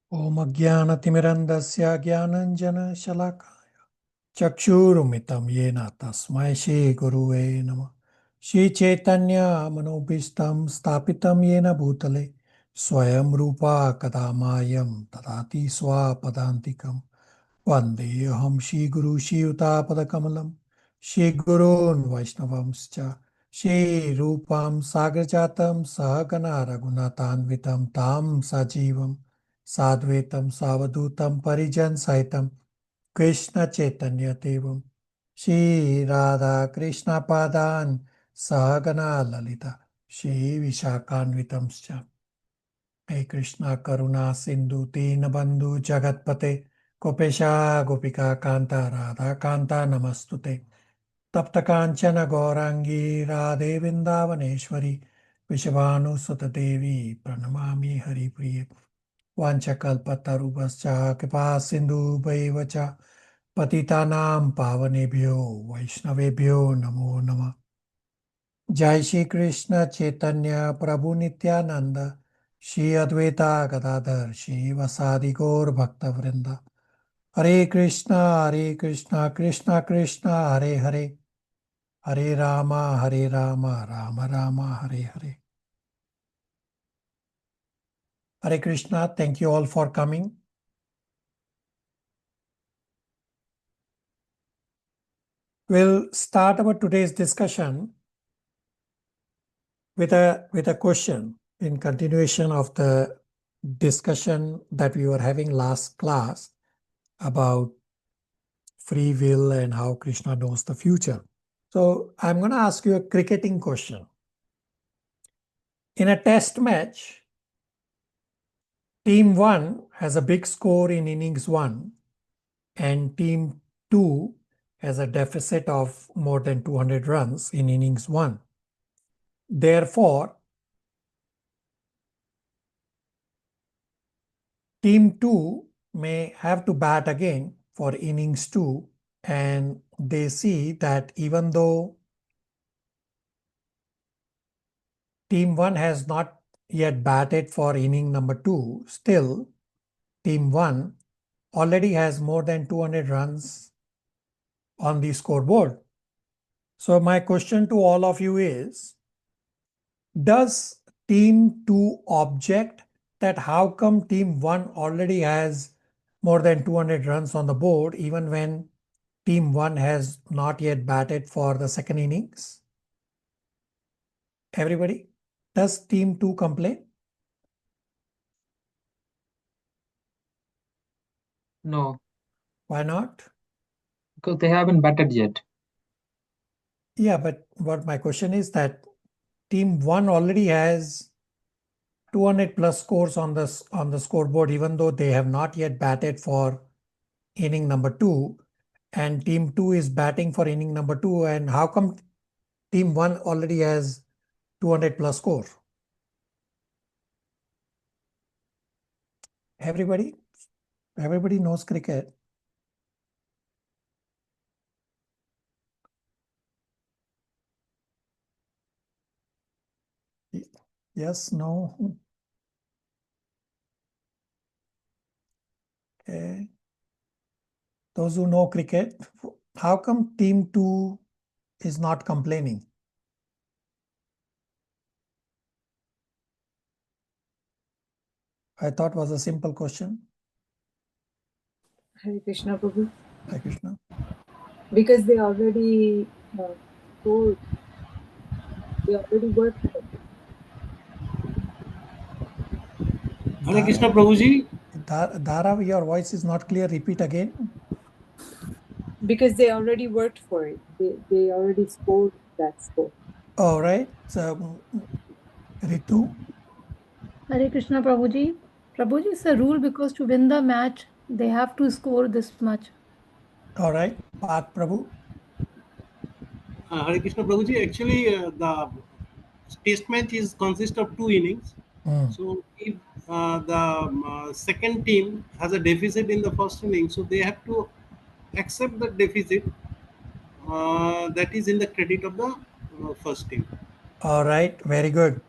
Om Ajnanatimirandasya Jnananjana Shalakaya Chakshurumitam Yena Tasmai Shri Guruve Namah Shri Chaitanya Manobhistam Stapitam Yena Bhutale Swayam Rupa Kadamayam Tadati Swapadantikam Vandeham Shri Guru Shri Utapadakamlam Shri Gurun Vaishnavamscha Shri Rupam Sagrajatam Sahagana Raghunatanvitam Tam Sajivam Sadvetam Savadutam Parijan Saitam Krishna Chaitanya Devam Shri Radha Krishna Padan Sahagana Lalita Shri Vishakanvitamscha Hey Krishna Karuna Sindhu Dinabandhu Jagatpate Gopesha Gopika Kanta Radha Kanta Namastute Tapta Kanchana Gaurangi Radhe Vrindavaneshwari Vishavanu Sutta Devi Pranamami Hari Priye Vanchakalpatarubhascha Kripa Sindhu Bhaivacha Patitanam Pavanebhyo Vaishnavebhyo Namo Namah Jai Shri Krishna Chaitanya Prabhu Nityananda Shri Advaita Gadadhar Shri Vasadi Gaur Bhakta Vrinda Hare Krishna Krishna Krishna Hare Hare Hare Rama Rama Rama Hare Hare. Hare Krishna, thank you all for coming. We'll start our today's discussion with a question in continuation of the discussion that we were having last class about free will and how Krishna knows the future. So I'm going to ask you a cricketing question. In a test match, Team 1 has a big score in innings 1 and Team 2 has a deficit of more than 200 runs in innings 1. Therefore, Team 2 may have to bat again for innings 2, and they see that even though Team 1 has not yet batted for inning number 2, still Team 1 already has more than 200 runs on the scoreboard. So my question to all of you is, does Team 2 object that how come Team 1 already has more than 200 runs on the board even when Team 1 has not yet batted for the second innings? Everybody? Does Team 2 complain? No, Why not? because they haven't batted yet. Yeah, but what my question is that Team 1 already has 200 plus scores on the scoreboard even though they have not yet batted for inning number 2, and Team 2 is batting for inning number 2, and how come Team 1 already has 200 plus score? Everybody knows cricket. Yes, no? Okay. Those who know cricket, how come Team 2 is not complaining? I thought was a simple question. Hare Krishna Prabhu. Hare Krishna. Because they already told, they already worked for it. Hare Krishna Prabhuji. Dara, your voice is not clear. Repeat again. Because they already worked for it. They already scored that score. All right. So, Ritu? Hare Krishna Prabhuji. Prabhuji, it's a rule because to win the match, they have to score this much. All right. Path Prabhu? Hare Krishna Prabhuji. Actually, the test match is consist of 2 innings. So if the second team has a deficit in the first inning, so they have to accept the deficit that is in the credit of the first team. All right. Very good.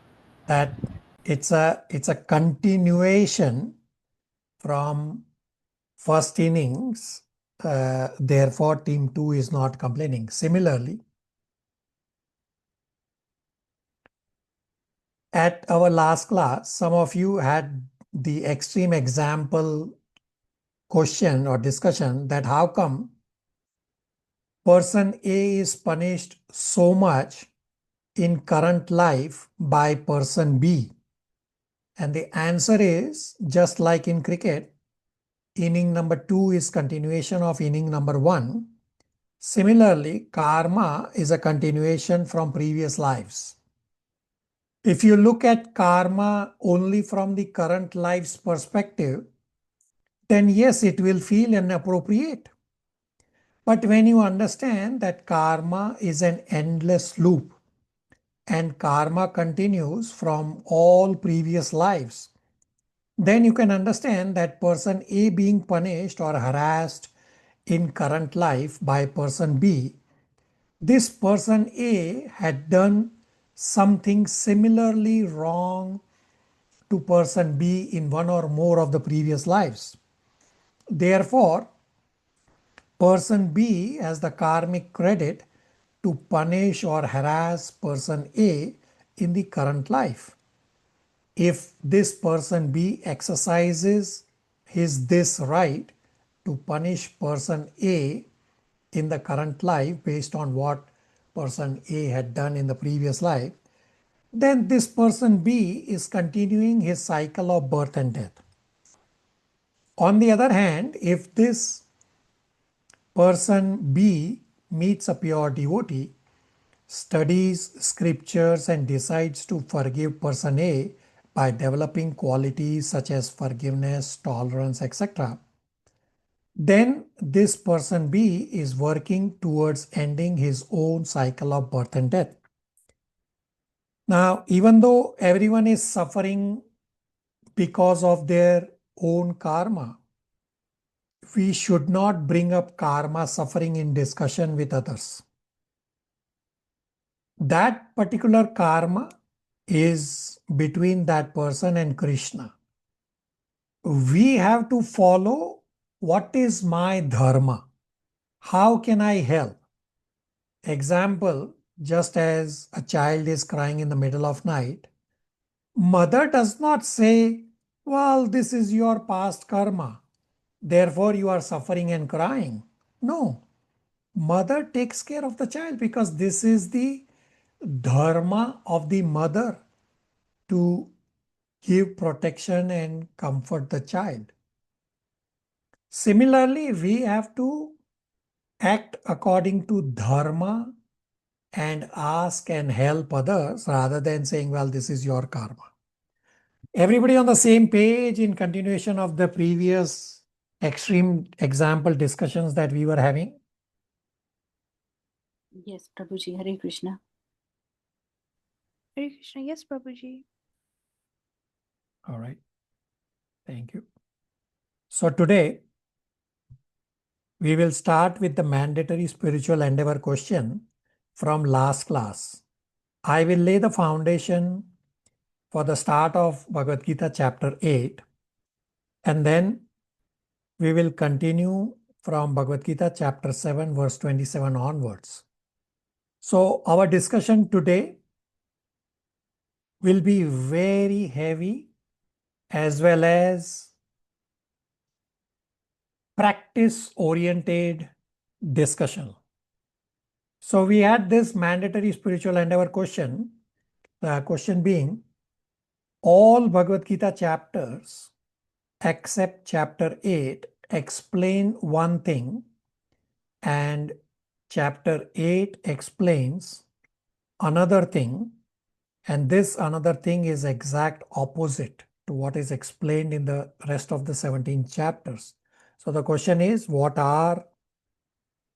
That it's a continuation from first innings, therefore team 2 is not complaining. Similarly, at our last class, some of you had the extreme example question or discussion that how come person A is punished so much in current life by person B? And the answer is just like in cricket, inning number 2 is continuation of inning number 1. Similarly, karma is a continuation from previous lives. If you look at karma only from the current life's perspective, then yes, it will feel inappropriate. But when you understand that karma is an endless loop and karma continues from all previous lives, then you can understand that person A being punished or harassed in current life by person B, this person A had done something similarly wrong to person B in one or more of the previous lives. Therefore, person B has the karmic credit to punish or harass person A in the current life. If this person B exercises this right to punish person A in the current life based on what person A had done in the previous life, then this person B is continuing his cycle of birth and death. On the other hand, if this person B meets a pure devotee, studies scriptures and decides to forgive person A by developing qualities such as forgiveness, tolerance, etc., then this person B is working towards ending his own cycle of birth and death. Now, even though everyone is suffering because of their own karma, we should not bring up karma suffering in discussion with others. That particular karma is between that person and Krishna. We have to follow what is my dharma. How can I help? Example, just as a child is crying in the middle of night, mother does not say, well, this is your past karma, therefore you are suffering and crying. No, mother takes care of the child because this is the dharma of the mother to give protection and comfort the child. Similarly, we have to act according to dharma and ask and help others rather than saying, well, this is your karma. Everybody on the same page in continuation of the previous extreme example discussions that we were having? Yes, Prabhuji. Hare Krishna. Hare Krishna. Yes, Prabhuji. All right. Thank you. So today, we will start with the mandatory spiritual endeavor question from last class. I will lay the foundation for the start of Bhagavad Gita chapter 8, and then we will continue from Bhagavad Gita chapter 7 verse 27 onwards. So our discussion today will be very heavy as well as practice oriented discussion. So we had this mandatory spiritual endeavor question, the question being, all Bhagavad Gita chapters except chapter 8 explain one thing and chapter 8 explains another thing, and this another thing is exact opposite to what is explained in the rest of the 17 chapters. So the question is, what are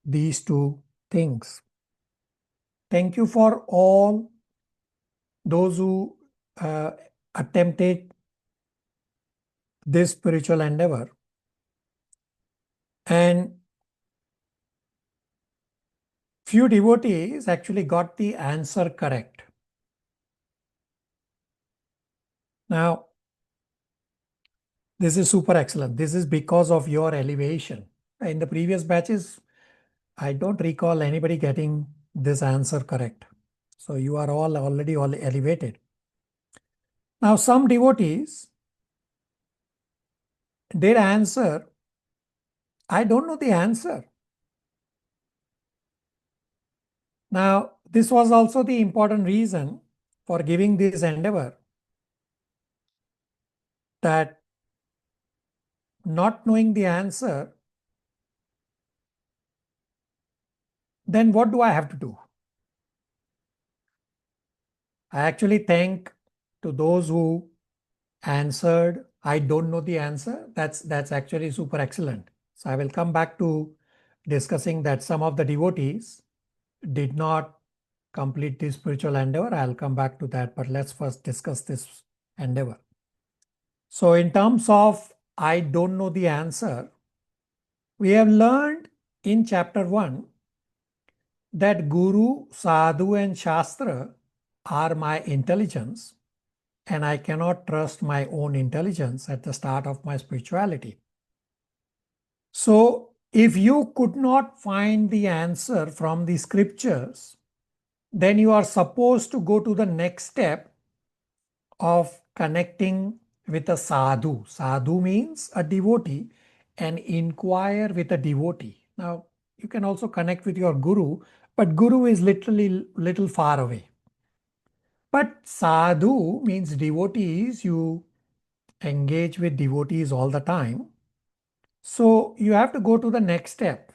these two things? Thank you for all those who attempted this spiritual endeavor. And few devotees actually got the answer correct. This is super excellent. This is because of your elevation. In the previous batches, I don't recall anybody getting this answer correct. So you are all already all elevated. Now some devotees did answer, I don't know the answer. Now this was also the important reason for giving this endeavor, that not knowing the answer, then what do I have to do? I actually thank to those who answered, I don't know the answer. That's actually super excellent. So I will come back to discussing that some of the devotees did not complete this spiritual endeavor. I'll come back to that, but let's first discuss this endeavor. So in terms of I don't know the answer, we have learned in chapter 1 that Guru, Sadhu and Shastra are my intelligence, and I cannot trust my own intelligence at the start of my spirituality. So if you could not find the answer from the scriptures, then you are supposed to go to the next step of connecting with a sadhu. Sadhu means a devotee, and inquire with a devotee. Now, you can also connect with your guru, but guru is literally little far away. But sadhu means devotees, you engage with devotees all the time. So you have to go to the next step.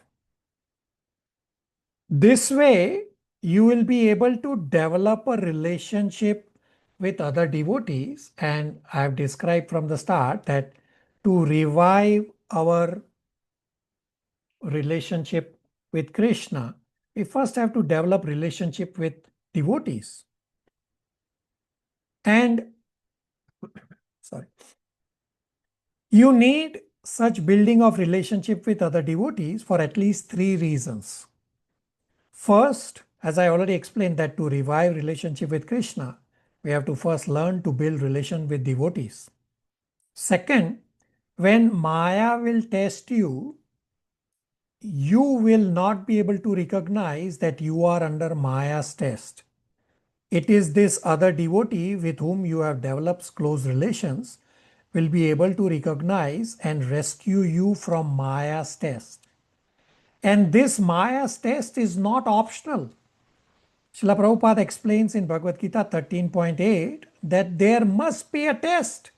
This way, you will be able to develop a relationship with other devotees. And I've described from the start that to revive our relationship with Krishna, we first have to develop relationship with devotees. And sorry, you need such building of relationship with other devotees for at least 3 reasons. First, as I already explained, that to revive relationship with Krishna, we have to first learn to build relation with devotees. Second, when Maya will test you, you will not be able to recognize that you are under Maya's test. It is this other devotee with whom you have developed close relations will be able to recognize and rescue you from Maya's test. And this Maya's test is not optional. Srila Prabhupada explains in Bhagavad Gita 13.8 that there must be a test.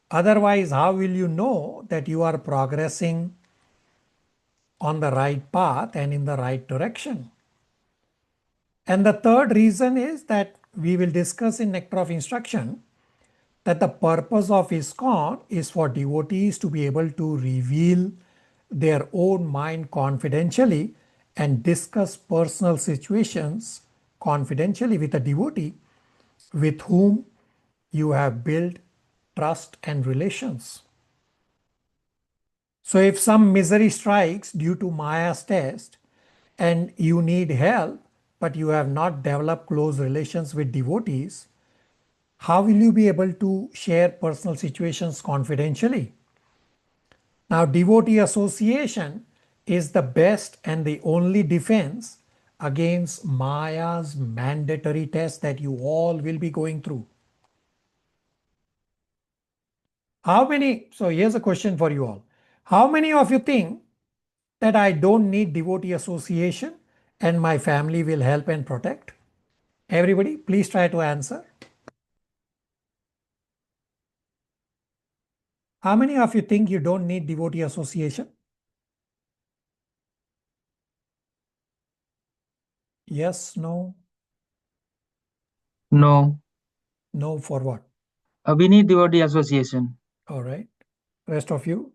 Otherwise, how will you know that you are progressing on the right path and in the right direction? And the third reason is that we will discuss in Nectar of Instruction that the purpose of ISKCON is for devotees to be able to reveal their own mind confidentially and discuss personal situations confidentially with a devotee with whom you have built trust and relations. So if some misery strikes due to Maya's test and you need help, but you have not developed close relations with devotees, how will you be able to share personal situations confidentially? Now, devotee association is the best and the only defense against Maya's mandatory test that you all will be going through. So here's a question for you all. How many of you think that I don't need devotee association and my family will help and protect? Everybody, please try to answer. How many of you think you don't need devotee association? Yes, no? No. No for what? We need devotee association. All right. Rest of you?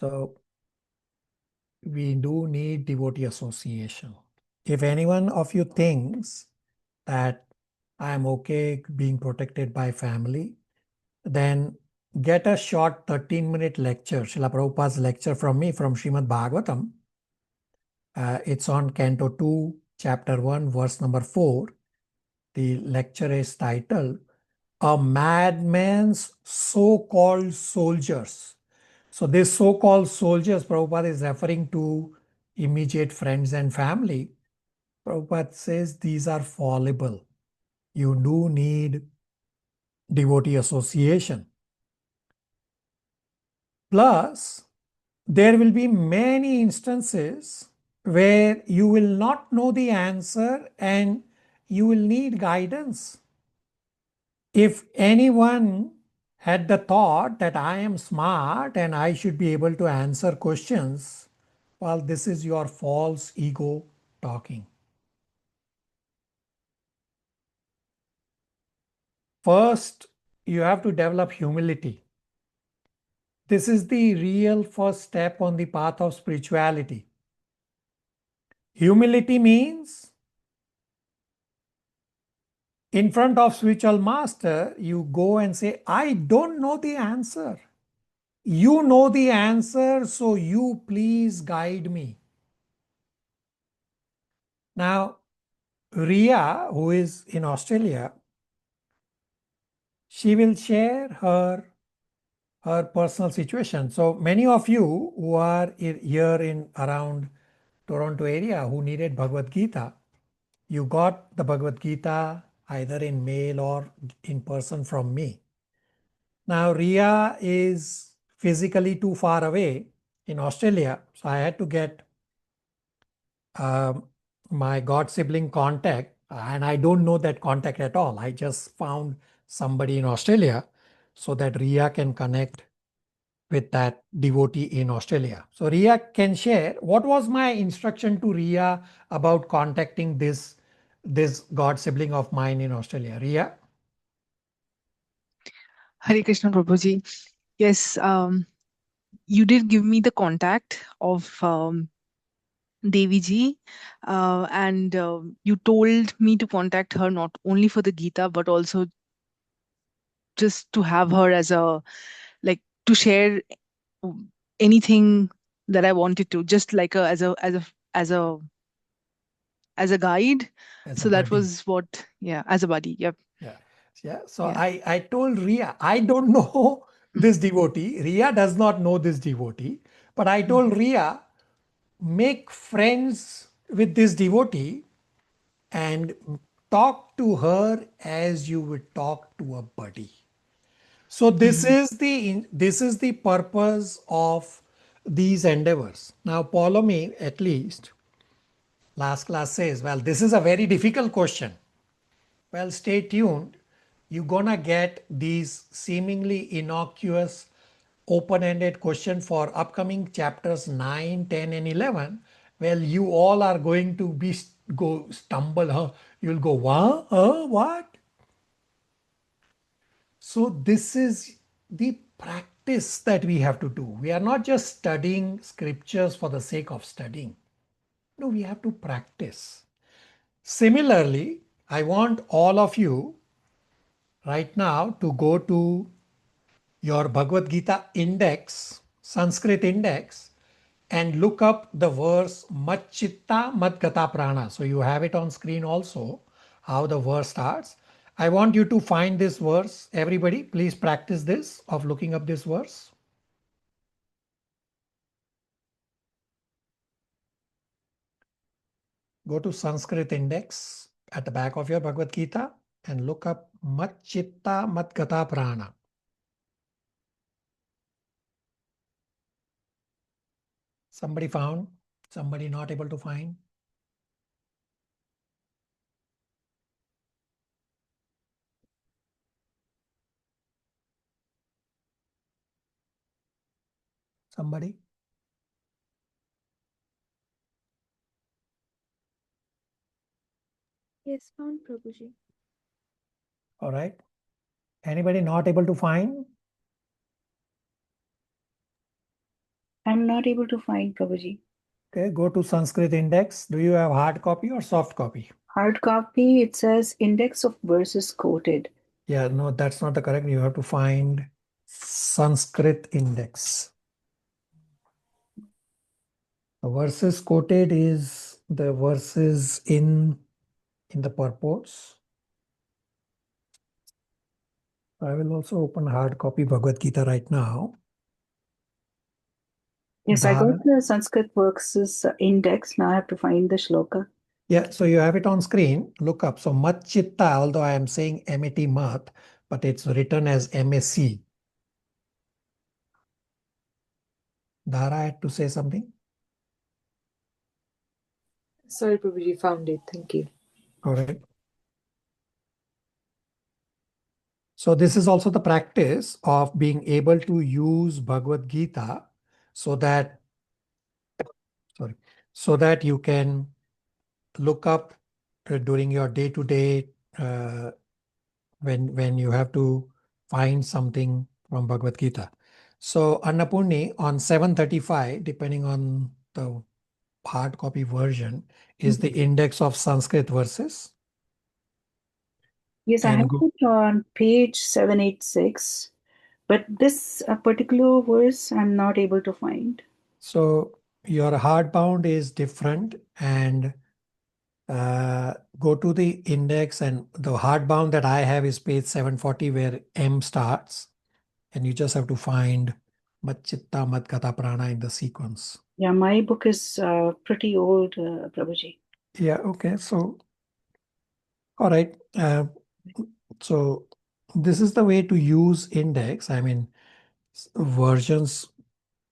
So we do need devotee association. If anyone of you thinks that I'm okay being protected by family, then get a short 13-minute lecture, Srila Prabhupada's lecture from me from Srimad Bhagavatam. It's on Canto 2, Chapter 1, verse number 4. The lecture is titled A Madman's So-Called Soldiers. So these so-called soldiers, Prabhupada is referring to immediate friends and family. Prabhupada says these are fallible. You do need devotee association. Plus, there will be many instances where you will not know the answer and you will need guidance. If anyone had the thought that I am smart and I should be able to answer questions, well, this is your false ego talking. First, you have to develop humility. This is the real first step on the path of spirituality. Humility means in front of spiritual master, you go and say, I don't know the answer. You know the answer, so you please guide me. Now, Ria, who is in Australia, she will share her personal situation. So many of you who are here in around Toronto area who needed Bhagavad Gita, you got the Bhagavad Gita either in mail or in person from me. Now Ria is physically too far away in Australia, so I had to get my god sibling contact, and I don't know that contact at all. I just found somebody in Australia so that Ria can connect with that devotee in Australia. So Ria can share what was my instruction to Ria about contacting this god sibling of mine in Australia. Ria? Hare Krishna Prabhuji. Yes, you did give me the contact of Devi ji, and you told me to contact her not only for the Gita but also just to have her as a, like, to share anything that I wanted to, just like as a guide. As So a that buddy. was what, yeah, as a buddy. Yep. Yeah. So Yeah. I told Ria, I don't know this devotee. Ria does not know this devotee. But I told Ria, make friends with this devotee and talk to her as you would talk to a buddy. So this is the purpose of these endeavors. Now Ptolemy, at least, last class says, well, this is a very difficult question. Well, stay tuned. You're gonna get these seemingly innocuous open-ended question for upcoming chapters 9, 10, and 11. Well, you all are going to be go stumble, huh? You'll go, what? What? So this is the practice that we have to do. We are not just studying scriptures for the sake of studying. No, we have to practice. Similarly, I want all of you right now to go to your Bhagavad Gita index, Sanskrit index, and look up the verse Macchitta Madgata Prana. So you have it on screen also, how the verse starts. I want you to find this verse. Everybody, please practice this of looking up this verse. Go to Sanskrit index at the back of your Bhagavad Gita and look up Macchitta Madgata Prana. Somebody found? Somebody not able to find? Somebody? Yes, found Prabhuji. All right. Anybody not able to find? I'm not able to find Prabhuji. Okay, go to Sanskrit index. Do you have hard copy or soft copy? Hard copy, it says index of verses quoted. Yeah, no, that's not the correct. You have to find Sanskrit index. The verses quoted is the verses in the purports. I will also open hard copy Bhagavad Gita right now. Yes, I Dhara. got the Sanskrit Works' index. Now I have to find the shloka. Yeah, so you have it on screen. Look up. So Mat Chitta, although I am saying M-A-T Mat, but it's written as M-A-C. Dhara had to say something. Sorry, Prabhuji, found it. Thank you. All right. So this is also the practice of being able to use Bhagavad Gita so that you can look up during your day-to-day when you have to find something from Bhagavad Gita. So Annapurni on 735, depending on the hard copy version, is the index of Sanskrit verses. Yes, I And have it on page 786, but this particular verse I'm not able to find. so your hardbound is different, and go to the index, and the hardbound that I have is page 740 where M starts, and you just have to find Mat Chitta Mat Gata Prana in the sequence. Yeah, my book is pretty old, Prabhuji. Yeah, okay. So, all right. So this is the way to use index. I mean, versions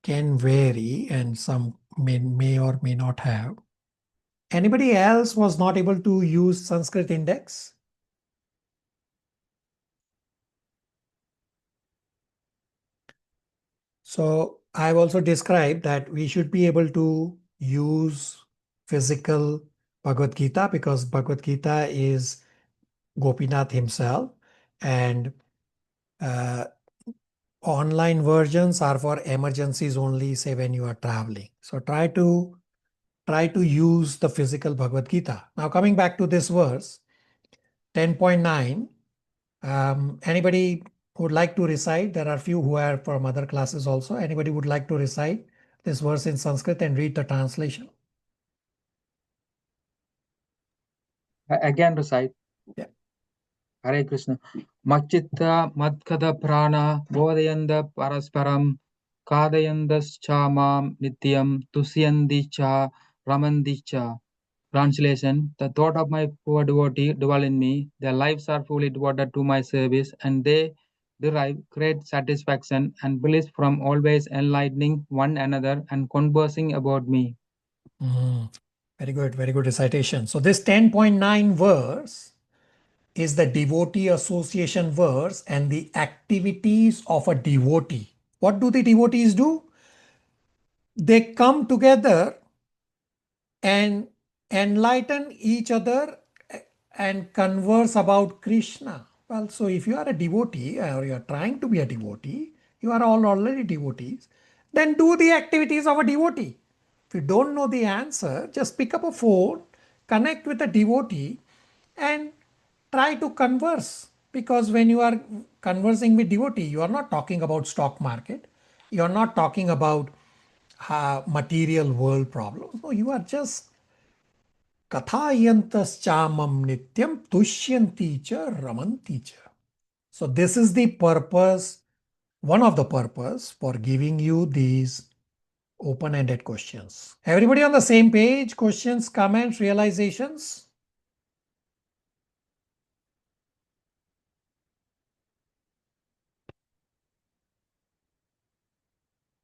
can vary and some may or may not have. Anybody else was not able to use Sanskrit index? So I've also described that we should be able to use physical Bhagavad Gita because Bhagavad Gita is Gopinath himself, and online versions are for emergencies only, say when you are traveling. So try to use the physical Bhagavad Gita. Now coming back to this verse, 10.9, anybody would like to recite? There are few who are from other classes also. Anybody would like to recite this verse in Sanskrit and read the translation? I can recite. Yeah. Hare Krishna. Machitta Madkada Prana Bodhayanda Parasparam Kadayandas Mam Nityam Tusyandi Cha Ramandi Cha. Translation: The thought of my poor devotee dwell in me. Their lives are fully devoted to my service, and they derive great satisfaction and bliss from always enlightening one another and conversing about me. Very good recitation. So this 10.9 verse is the devotee association verse and the activities of a devotee. What do the devotees do? They come together and enlighten each other and converse about Krishna. Well, so if you are a devotee or you are trying to be a devotee, you are all already devotees, then do the activities of a devotee. If you don't know the answer, just pick up a phone, connect with a devotee, and try to converse. Because when you are conversing with devotee, you are not talking about stock market. You are not talking about material world problems. No, you are just kathayantas chamam nityam tushyanti cha ramanti cha. So this is the purpose, one of the purpose for giving you these open-ended questions. Everybody on the same page? Questions, comments, realizations?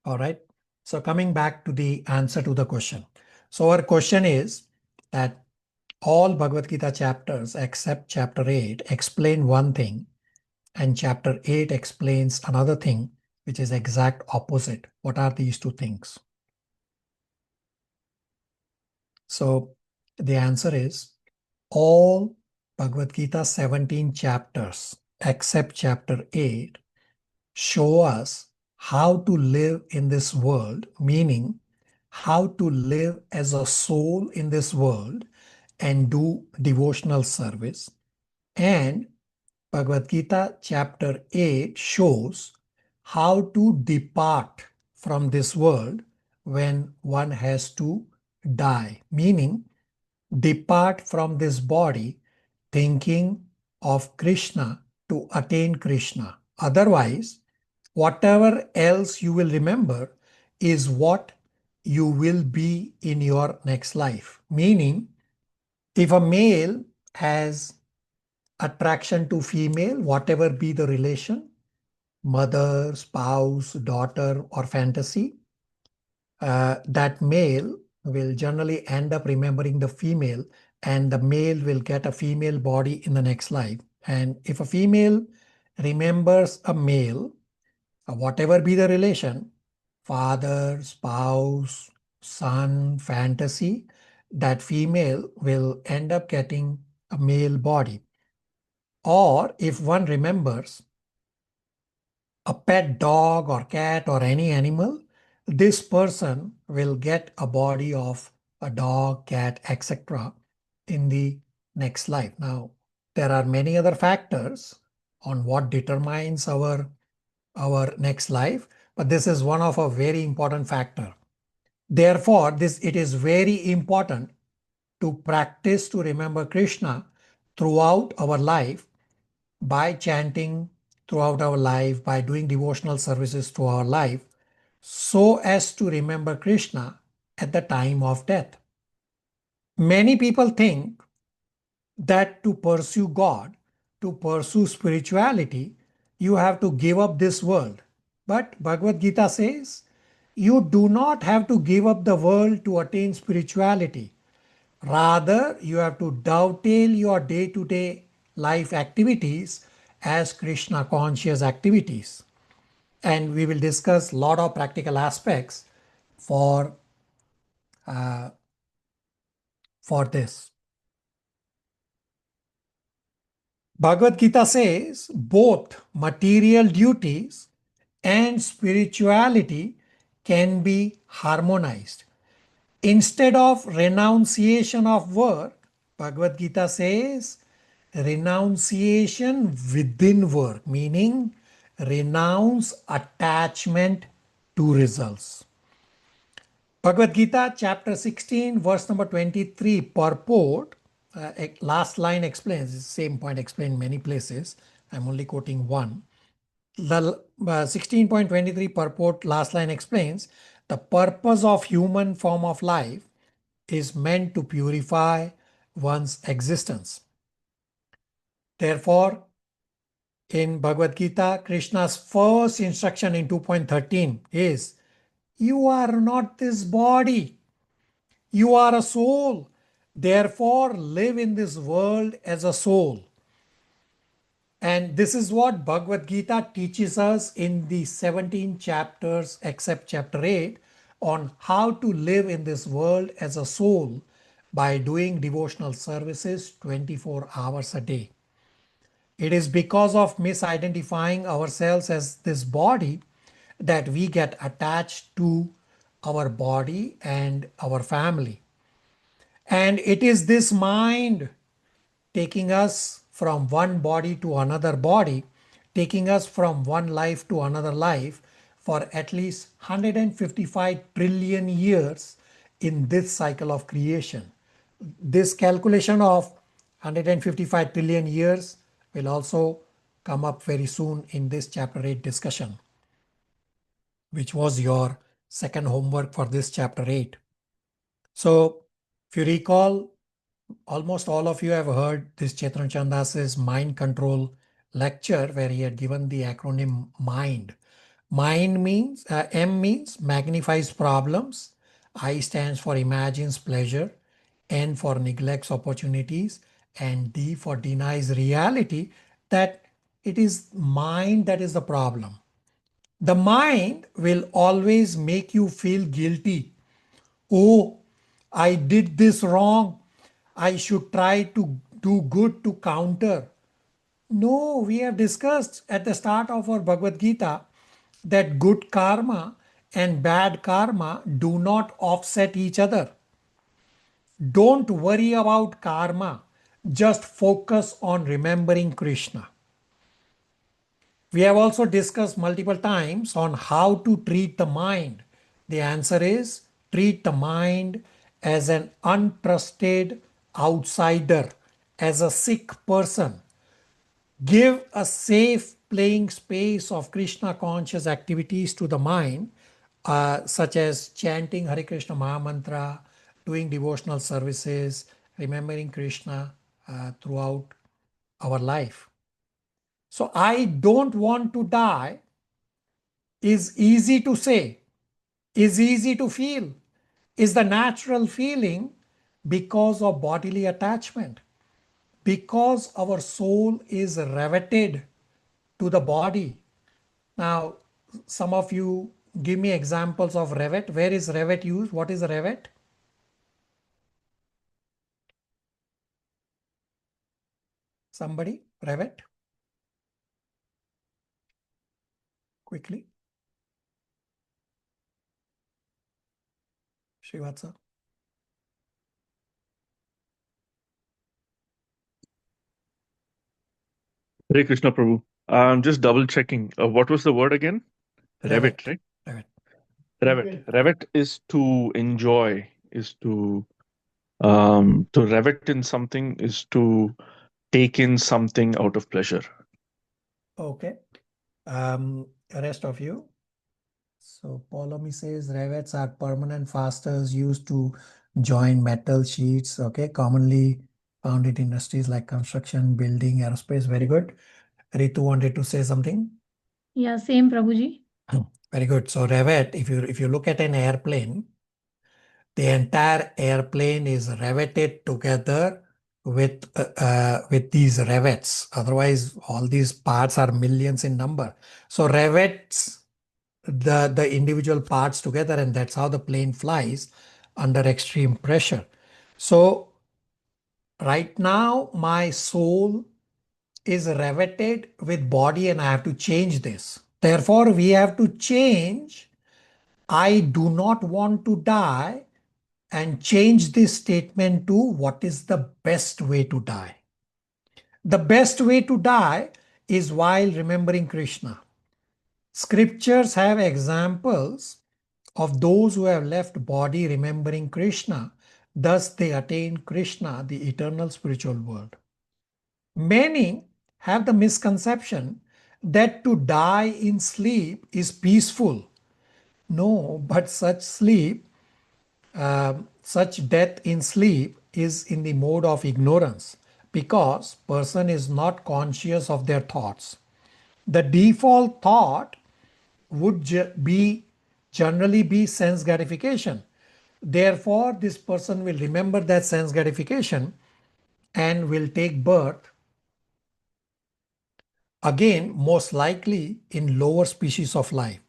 All right. So coming back to the answer to the question. So our question is that all Bhagavad Gita chapters except chapter 8 explain one thing, and chapter 8 explains another thing, which is exact opposite. What are these two things? So the answer is all Bhagavad Gita 17 chapters except chapter 8 show us how to live in this world, meaning how to live as a soul in this world and do devotional service. And Bhagavad Gita chapter 8 shows how to depart from this world when one has to die, meaning depart from this body thinking of Krishna to attain Krishna. Otherwise, whatever else you will remember is what you will be in your next life. Meaning, if a male has attraction to female, whatever be the relation, mother, spouse, daughter, or fantasy, that male will generally end up remembering the female, and the male will get a female body in the next life. And if a female remembers a male, whatever be the relation, father, spouse, son, fantasy, that female will end up getting a male body. Or if one remembers a pet dog or cat or any animal, this person will get a body of a dog, cat, etc. in the next life. Now, there are many other factors on what determines our next life, but this is one of a very important factor. Therefore, it is very important to practice to remember Krishna throughout our life by chanting throughout our life, by doing devotional services through our life, so as to remember Krishna at the time of death. Many people think that to pursue God, to pursue spirituality, you have to give up this world. But Bhagavad Gita says, you do not have to give up the world to attain spirituality. Rather, you have to dovetail your day-to-day life activities as Krishna conscious activities. And we will discuss a lot of practical aspects for this. Bhagavad Gita says both material duties and spirituality can be harmonized. Instead of renunciation of work, Bhagavad Gita says renunciation within work, meaning renounce attachment to results. Bhagavad Gita chapter 16 verse number 23 purport, last line explains, the same point explained in many places, I'm only quoting one. The 16.23 purport last line explains the purpose of human form of life is meant to purify one's existence. Therefore, in Bhagavad Gita, Krishna's first instruction in 2.13 is, you are not this body, you are a soul. Therefore, live in this world as a soul. And this is what Bhagavad Gita teaches us in the 17 chapters except chapter 8 on how to live in this world as a soul by doing devotional services 24 hours a day. It is because of misidentifying ourselves as this body that we get attached to our body and our family. And it is this mind taking us from one body to another body, taking us from one life to another life for at least 155 trillion years in this cycle of creation. This calculation of 155 trillion years will also come up very soon in this chapter 8 discussion, which was your second homework for this chapter 8. So if you recall, almost all of you have heard this Chaitanya Chandas's mind control lecture where he had given the acronym MIND. MIND means, M means magnifies problems, I stands for imagines pleasure, N for neglects opportunities, and D for denies reality, that it is mind that is the problem. The mind will always make you feel guilty. Oh, I did this wrong. I should try to do good to counter. No, we have discussed at the start of our Bhagavad Gita that good karma and bad karma do not offset each other. Don't worry about karma. Just focus on remembering Krishna. We have also discussed multiple times on how to treat the mind. The answer is treat the mind as an untrusted outsider, as a sick person. give a safe playing space of Krishna conscious activities to the mind, such as chanting Hare Krishna Mahamantra, doing devotional services, remembering Krishna throughout our life. So I don't want to die is easy to say, is easy to feel, is the natural feeling because of bodily attachment, because our soul is riveted to the body. Now, some of you give me examples of revet. Where is revet used? What is revet? Somebody? Revet? Quickly. Srivatsa. Hare Krishna Prabhu. I'm just double checking. What was the word again? Revit, right? Revet. Revit. Revit is to enjoy, is to revet in something, is to take in something out of pleasure. Okay. Rest of you. So Polomi says rivets are permanent fasteners used to join metal sheets. Okay, commonly found in industries like construction, building, aerospace. Very good. Ritu wanted to say something. Yeah, same Prabhuji. Very good. So rivet, if you look at an airplane, the entire airplane is riveted together with these rivets. Otherwise, all these parts are millions in number. So rivets the individual parts together, and that's how the plane flies under extreme pressure. So right now my soul is riveted with body and I have to change this. Therefore, we have to change I do not want to die and change this statement to what is the best way to die. The best way to die is while remembering Krishna. Scriptures have examples of those who have left body remembering Krishna, thus they attain Krishna, the eternal spiritual world. Many have the misconception that to die in sleep is peaceful. No, but such death in sleep is in the mode of ignorance because person is not conscious of their thoughts. The default thought would generally be sense gratification. Therefore, this person will remember that sense gratification and will take birth again, most likely in lower species of life.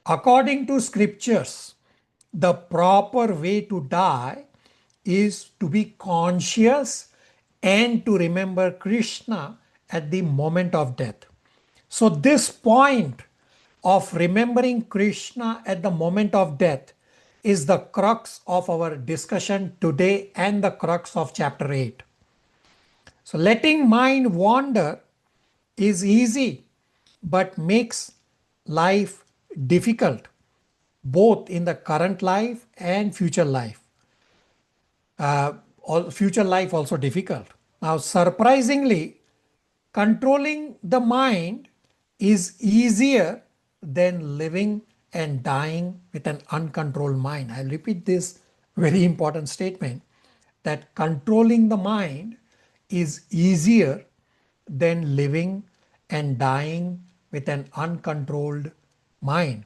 According to scriptures, the proper way to die is to be conscious and to remember Krishna at the moment of death. So this point of remembering Krishna at the moment of death is the crux of our discussion today and the crux of chapter 8. So letting mind wander is easy but makes life difficult, both in the current life and future life. Future life also difficult. Now, surprisingly, controlling the mind is easier than living and dying with an uncontrolled mind. I'll repeat this very important statement that controlling the mind is easier than living and dying with an uncontrolled mind.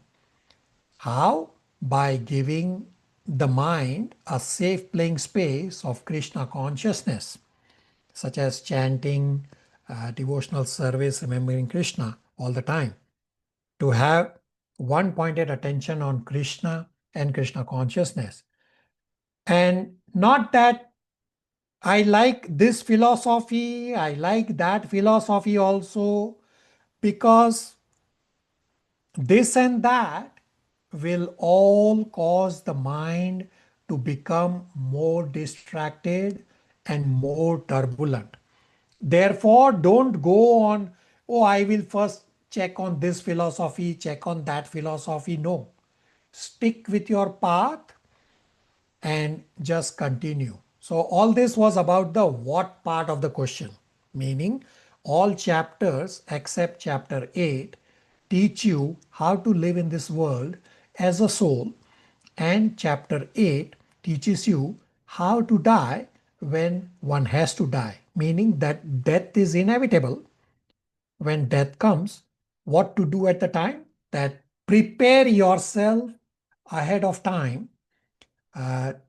How? By giving the mind a safe playing space of Krishna consciousness, such as chanting, devotional service, remembering Krishna all the time. To have one pointed attention on Krishna and Krishna consciousness. And not that I like this philosophy, I like that philosophy also, because this and that will all cause the mind to become more distracted and more turbulent. Therefore, don't go on, oh, I will first check on this philosophy, check on that philosophy. No. Stick with your path and just continue. So all this was about the what part of the question, meaning all chapters except chapter 8 teach you how to live in this world as a soul, and chapter 8 teaches you how to die when one has to die, meaning that death is inevitable. When death comes, what to do at the time? That prepare yourself ahead of time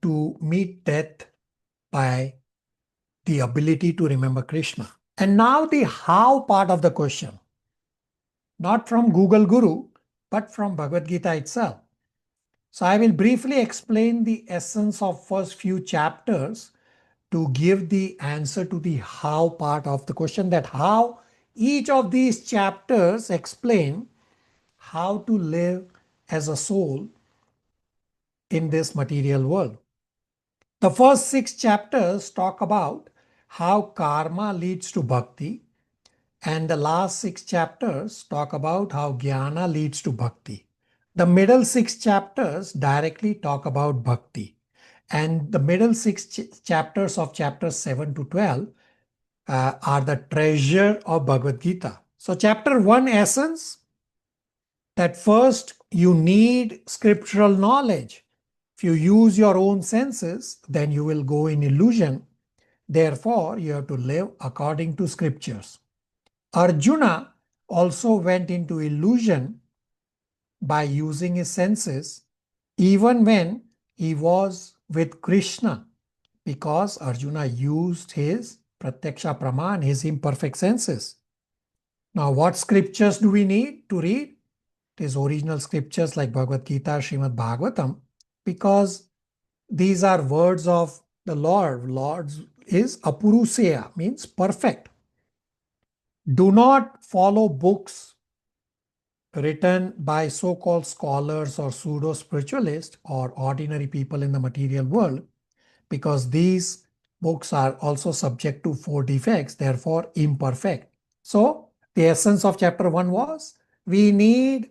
to meet death by the ability to remember Krishna. And now the how part of the question, not from Google Guru, but from Bhagavad Gita itself. So I will briefly explain the essence of first few chapters to give the answer to the how part of the question, that how each of these chapters explain how to live as a soul in this material world. The first 6 chapters talk about how karma leads to bhakti, and the last 6 chapters talk about how jnana leads to bhakti. The middle 6 chapters directly talk about bhakti, and the middle 6 chapters of chapters 7 to 12 are the treasure of Bhagavad Gita. So chapter 1 essence, that first you need scriptural knowledge. If you use your own senses, then you will go in illusion. Therefore, you have to live according to scriptures. Arjuna also went into illusion by using his senses even when he was with Krishna, because Arjuna used his pratyaksha praman, his imperfect senses. Now, what scriptures do we need to read? It is original scriptures like Bhagavad Gita, Srimad Bhagavatam, because these are words of the Lord. Lord is apuruseya, means perfect. Do not follow books written by so-called scholars or pseudo-spiritualists or ordinary people in the material world, because these books are also subject to 4 defects, therefore imperfect. So the essence of chapter 1 was, we need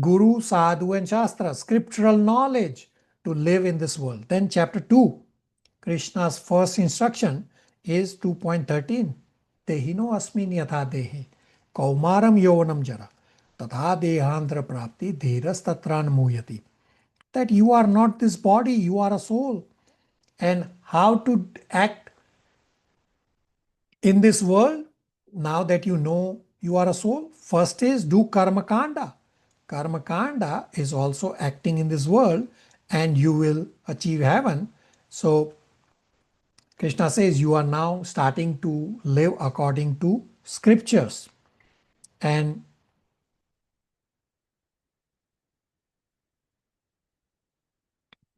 Guru, Sadhu and Shastra, scriptural knowledge to live in this world. Then chapter 2, Krishna's first instruction is 2.13. Dehino asmin yatha dehe, kaumaram yovanam jara, tatha dehandra prapti dheras tatran muyati. That you are not this body, you are a soul. And how to act in this world, now that you know you are a soul, first is do karma kanda. Karma kanda is also acting in this world and you will achieve heaven. So Krishna says you are now starting to live according to scriptures. And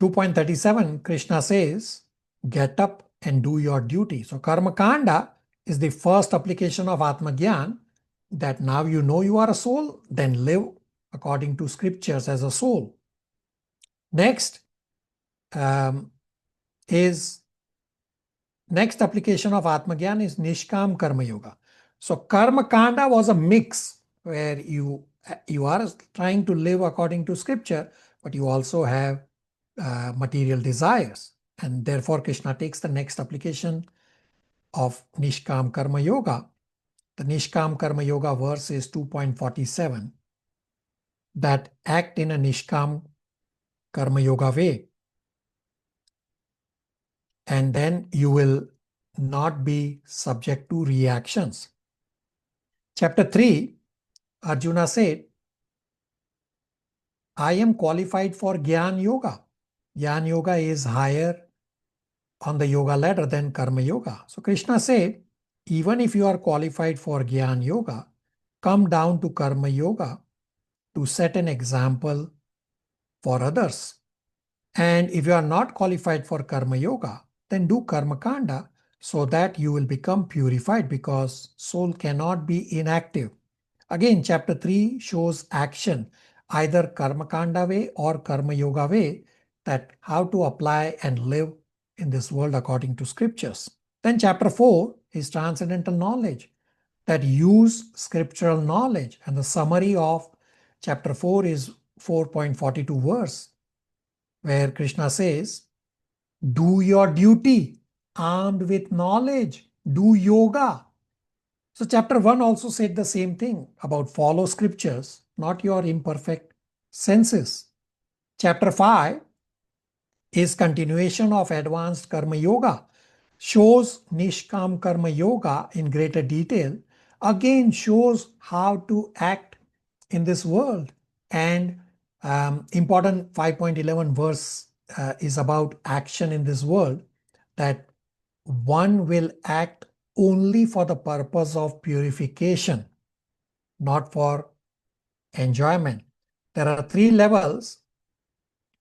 (2.37) Krishna says, get up and do your duty. So karma kanda is the first application of Atma Gyan, that now you know you are a soul, then live according to scriptures as a soul. Next next application of Atma Gyan is Nishkam Karma Yoga. So Karma Kanda was a mix where you are trying to live according to scripture, but you also have material desires. And therefore Krishna takes the next application of Nishkam Karma Yoga. The Nishkam Karma Yoga verse is 2.47, that act in a Nishkam Karma Yoga way, and then you will not be subject to reactions. Chapter 3, Arjuna said, I am qualified for Gyan Yoga. Gyan Yoga is higher on the yoga ladder than Karma Yoga. So Krishna said, even if you are qualified for Gyan Yoga, come down to Karma Yoga to set an example for others. And if you are not qualified for Karma Yoga, then do Karma Kanda so that you will become purified, because soul cannot be inactive. Again, chapter 3 shows action, either Karma Kanda way or Karma Yoga way, that how to apply and live in this world according to scriptures. Then chapter 4 is transcendental knowledge, that use scriptural knowledge. And the summary of chapter 4 is 4.42 verse, where Krishna says, do your duty armed with knowledge, do yoga. So chapter 1 also said the same thing about follow scriptures, not your imperfect senses. Chapter 5 is continuation of advanced karma yoga, shows nishkam karma yoga in greater detail, again shows how to act in this world. And important 5.11 verse is about action in this world, that one will act only for the purpose of purification, not for enjoyment. There are 3 levels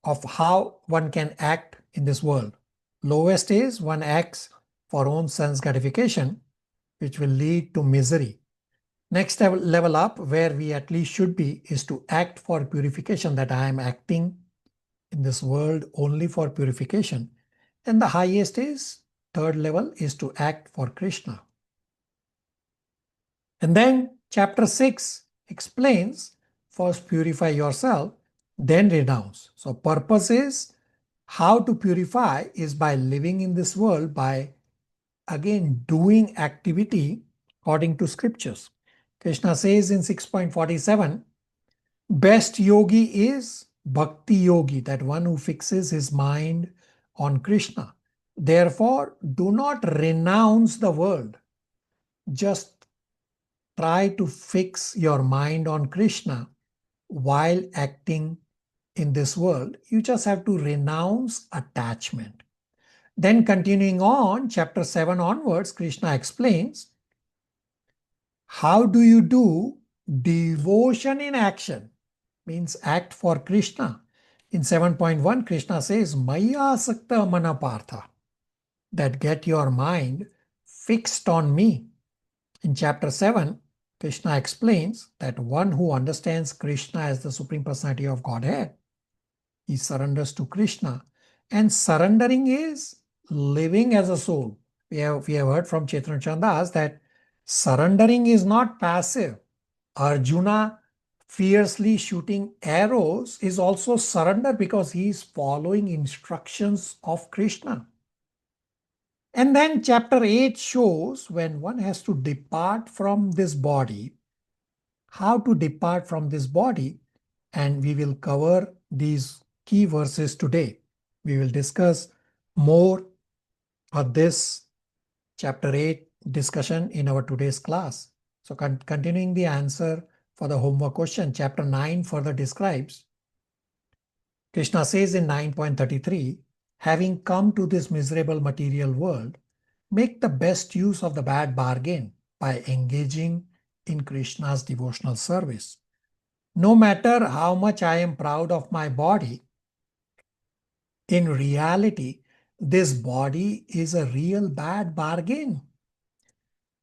of how one can act in this world. Lowest is one acts for own sense gratification, which will lead to misery. Next level up, where we at least should be, is to act for purification, that I am acting in this world only for purification. And the highest is, third level, is to act for Krishna. And then chapter 6 explains, first purify yourself, then renounce. So purpose is, how to purify is by living in this world, by again doing activity according to scriptures. Krishna says in 6.47, best yogi is bhakti yogi, that one who fixes his mind on Krishna. Therefore, do not renounce the world. Just try to fix your mind on Krishna while acting in this world. You just have to renounce attachment. Then continuing on, chapter 7 onwards, Krishna explains, how do you do devotion in action? Means act for Krishna. In 7.1, Krishna says, Maya sakta manapartha, that get your mind fixed on me. In chapter 7, Krishna explains that one who understands Krishna as the Supreme Personality of Godhead, he surrenders to Krishna. And surrendering is living as a soul. We have heard from Chaitanya Chandas that surrendering is not passive. Arjuna fiercely shooting arrows is also surrender, because he is following instructions of Krishna. And then chapter 8 shows when one has to depart from this body, how to depart from this body, and we will cover these key verses today. We will discuss more of this chapter 8 discussion in our today's class. So continuing the answer for the homework question, chapter 9 further describes, Krishna says in 9.33, having come to this miserable material world, make the best use of the bad bargain by engaging in Krishna's devotional service. No matter how much I am proud of my body, in reality, this body is a real bad bargain.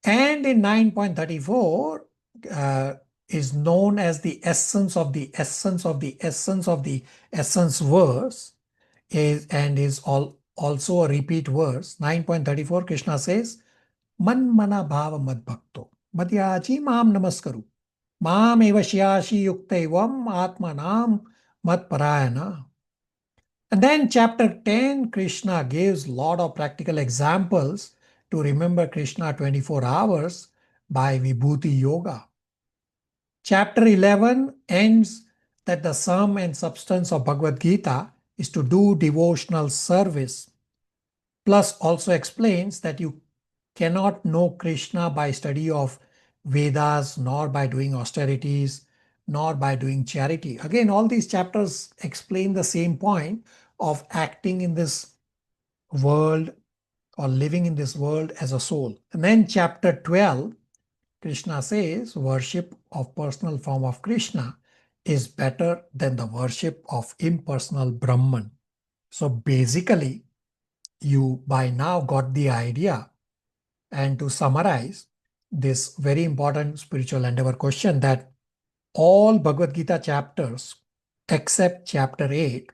And in 9.34 is known as the essence of the essence of the essence of the essence verse, and is also a repeat verse. 9.34, Krishna says, Man mana bhava mad bhakto madhyaji mam namaskaru mam evashyashi yuktevam atmanam mad parayana. And then chapter 10, Krishna gives a lot of practical examples to remember Krishna 24 hours by Vibhuti Yoga. Chapter 11 ends that the sum and substance of Bhagavad Gita is to do devotional service. Plus also explains that you cannot know Krishna by study of Vedas, nor by doing austerities, nor by doing charity. Again, all these chapters explain the same point of acting in this world or living in this world as a soul. And then chapter 12, Krishna says worship of personal form of Krishna is better than the worship of impersonal Brahman. So basically, you by now got the idea. And to summarize this very important spiritual endeavor question, that all Bhagavad Gita chapters except chapter 8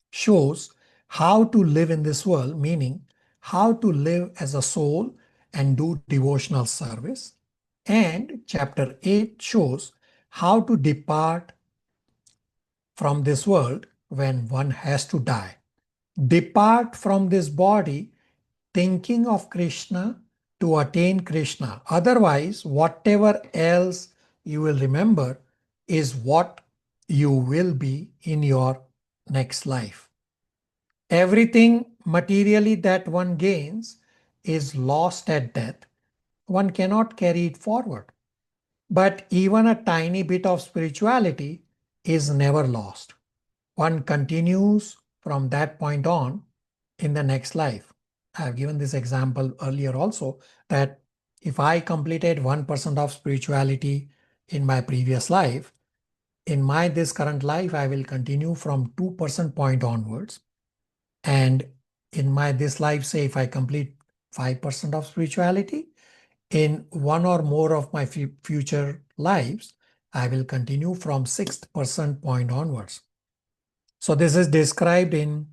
shows how to live in this world, meaning how to live as a soul and do devotional service. And chapter 8 shows how to depart from this world when one has to die. Depart from this body thinking of Krishna to attain Krishna. Otherwise, whatever else you will remember is what you will be in your next life. Everything materially that one gains is lost at death. One cannot carry it forward. But even a tiny bit of spirituality is never lost. One continues from that point on in the next life. I have given this example earlier also, that if I completed 1% of spirituality in my previous life, in my this current life, I will continue from 2% point onwards. And in my this life, say if I complete 5% of spirituality, in one or more of my future lives, I will continue from 6th% point onwards. So this is described in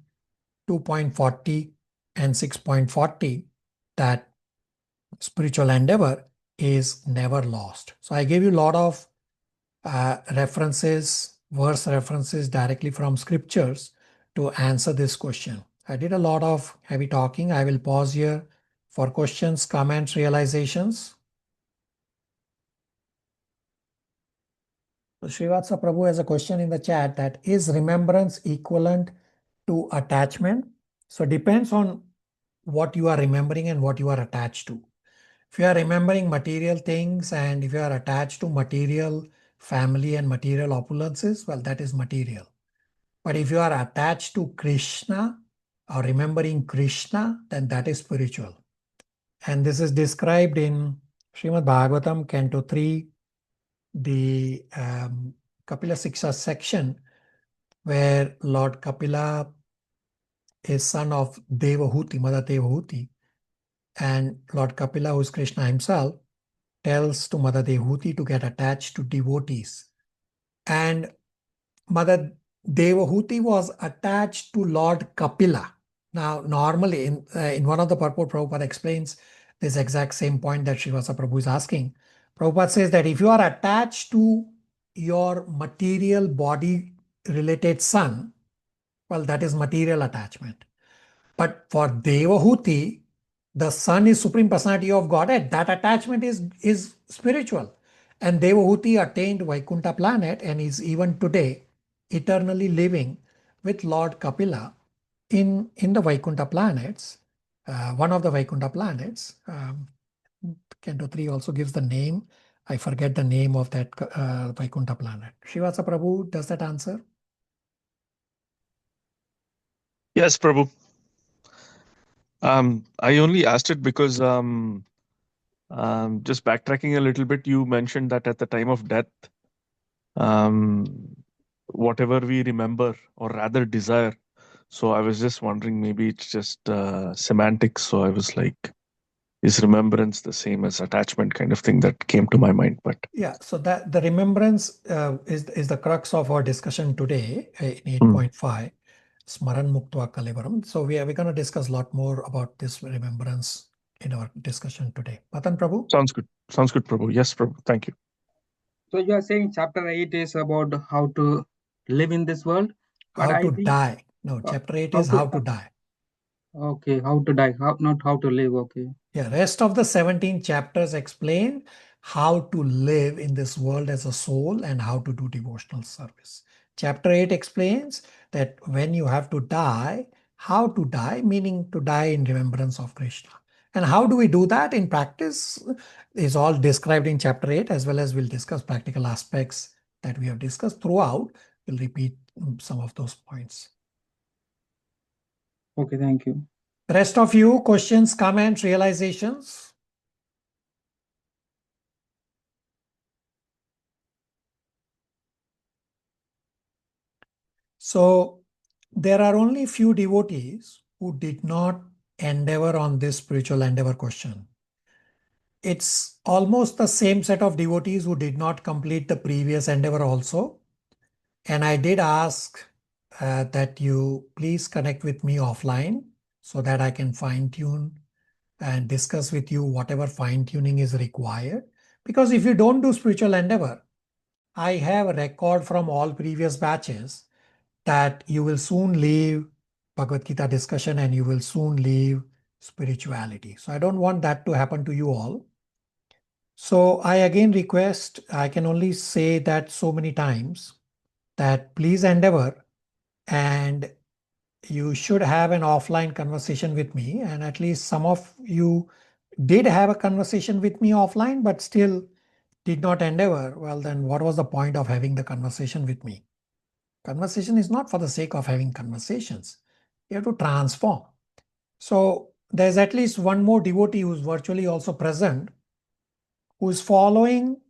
2.40 and 6.40, that spiritual endeavor is never lost. So I gave you a lot of references, verse references directly from scriptures to answer this question. I did a lot of heavy talking. I will pause here for questions, comments, realizations. So Srivatsa Prabhu has a question in the chat, that is remembrance equivalent to attachment? So it depends on what you are remembering and what you are attached to. If you are remembering material things and if you are attached to material family and material opulences, well, that is material. But if you are attached to Krishna or remembering Krishna, then that is spiritual. And this is described in Srimad Bhagavatam, Canto 3, the Kapila Siksha section, where Lord Kapila is son of Devahuti, Mother Devahuti. And Lord Kapila, who is Krishna himself, tells to Mother Devahuti to get attached to devotees. And Mother Devahuti was attached to Lord Kapila. Now, normally, in one of the purport, Prabhupada explains this exact same point that Srivasa Prabhu is asking. Prabhupada says that if you are attached to your material body-related son, well, that is material attachment. But for Devahuti, the Son is Supreme Personality of Godhead. That attachment is spiritual. And Devahuti attained Vaikuntha planet and is even today eternally living with Lord Kapila in the Vaikuntha planets, one of the Vaikuntha planets. Canto 3 also gives the name. I forget the name of that Vaikuntha planet. Srivasa Prabhu, does that answer? Yes, Prabhu. I only asked it because just backtracking a little bit, you mentioned that at the time of death, whatever we remember or rather desire. So I was just wondering, maybe it's just semantics. So I was like, is remembrance the same as attachment, kind of thing that came to my mind? But yeah, so that the remembrance is the crux of our discussion today in 8.5, Smaran Muktva Kalevaram. So we're going to discuss a lot more about this remembrance in our discussion today. Matan Prabhu? Sounds good. Sounds good, Prabhu. Yes, Prabhu. Thank you. So you are saying chapter 8 is about how to live in this world, but How I to think die. No, chapter 8 is how to die. Okay, how to die, not how to live. Okay. Yeah, rest of the 17 chapters explain how to live in this world as a soul and how to do devotional service. Chapter 8 explains that when you have to die, how to die, meaning to die in remembrance of Krishna. And how do we do that in practice is all described in chapter 8, as well as we'll discuss practical aspects that we have discussed throughout. We'll repeat some of those points. Okay, thank you. The rest of you, questions, comments, realizations? So there are only few devotees who did not endeavor on this spiritual endeavor question. It's almost the same set of devotees who did not complete the previous endeavor also. And I did ask that you please connect with me offline so that I can fine tune and discuss with you whatever fine tuning is required. Because if you don't do spiritual endeavor, I have a record from all previous batches that you will soon leave Bhagavad Gita discussion and you will soon leave spirituality. So I don't want that to happen to you all. So I again request, I can only say that so many times, that please endeavor, and you should have an offline conversation with me. And at least some of you did have a conversation with me offline, but still did not endeavor. Well, then what was the point of having the conversation with me? Conversation is not for the sake of having conversations. You have to transform. So there's at least one more devotee who's virtually also present, who is following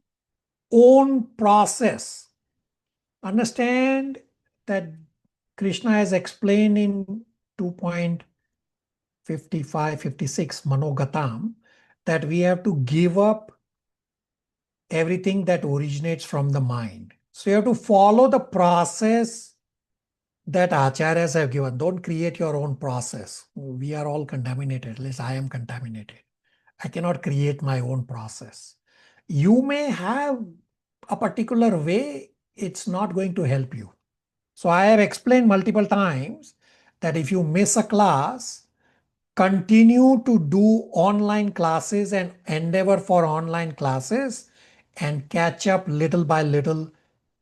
own process. Understand that Krishna has explained in 2.55-56 Manogatam that we have to give up everything that originates from the mind. So you have to follow the process that acharyas have given. Don't create your own process. We are all contaminated. At least I am contaminated. I cannot create my own process. You may have a particular way, it's not going to help you. So I have explained multiple times that if you miss a class, continue to do online classes and endeavor for online classes and catch up little by little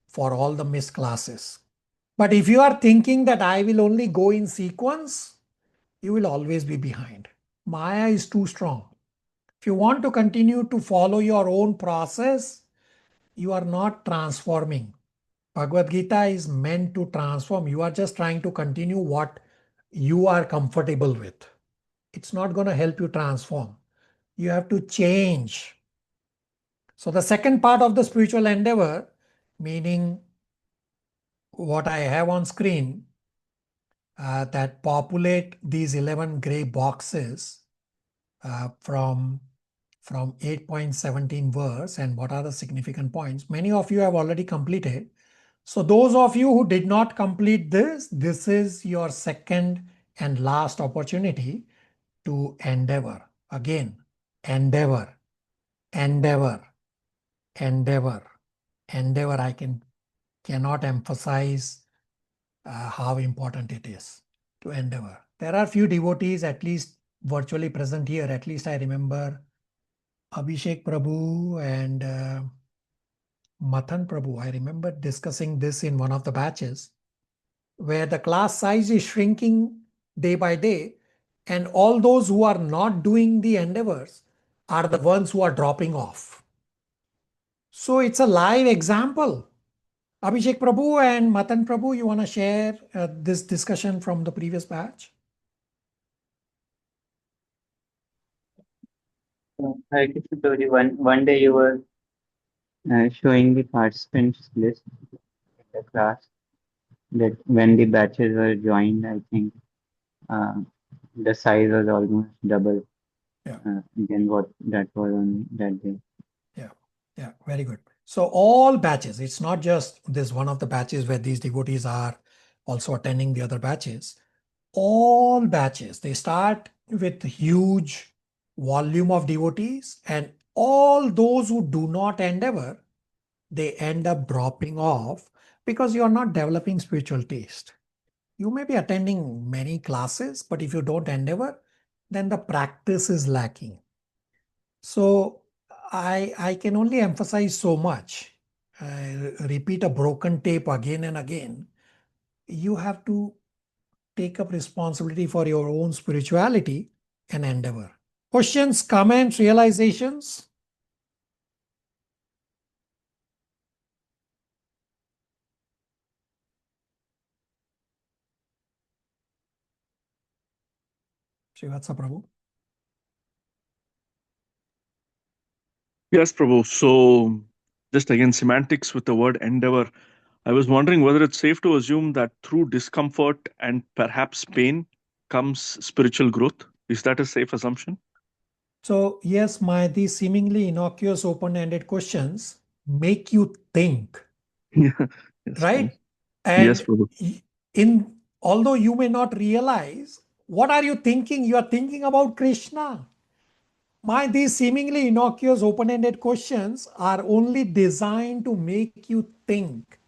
for all the missed classes. But if you are thinking that I will only go in sequence, you will always be behind. Maya is too strong. If you want to continue to follow your own process, you are not transforming. Bhagavad Gita is meant to transform. You are just trying to continue what you are comfortable with. It's not going to help you transform. You have to change. So the second part of the spiritual endeavor, meaning what I have on screen, that populate these 11 gray boxes from 8.17 verse, and what are the significant points. Many of you have already completed. So those of you who did not complete this, this is your second and last opportunity to endeavor. Again, endeavor, endeavor, endeavor, endeavor. I cannot emphasize how important it is to endeavor. There are few devotees at least virtually present here. At least I remember Abhishek Prabhu and Mathan Prabhu. I remember discussing this in one of the batches, where the class size is shrinking day by day, and all those who are not doing the endeavors are the ones who are dropping off. So it's a live example. Abhishek Prabhu and Matan Prabhu, you want to share this discussion from the previous batch? Hare Krishna Prabhuji, one day you were showing the participants list in the class, that when the batches were joined, I think the size was almost double than what that was on that day. Yeah, very good. So all batches, it's not just this one of the batches where these devotees are also attending the other batches. All batches, they start with huge volume of devotees, and all those who do not endeavor, they end up dropping off because you are not developing spiritual taste. You may be attending many classes, but if you don't endeavor, then the practice is lacking. So I can only emphasize so much. Repeat a broken tape again and again. You have to take up responsibility for your own spirituality and endeavor. Questions, comments, realizations? Shivatsa Prabhu. Yes, Prabhu. So just again, semantics with the word endeavor. I was wondering whether it's safe to assume that through discomfort and perhaps pain comes spiritual growth. Is that a safe assumption? So yes, these seemingly innocuous open-ended questions make you think. Yes, right? Prabhu. And Yes, Prabhu. although you may not realize, what are you thinking? You are thinking about Krishna. These seemingly innocuous open-ended questions are only designed to make you think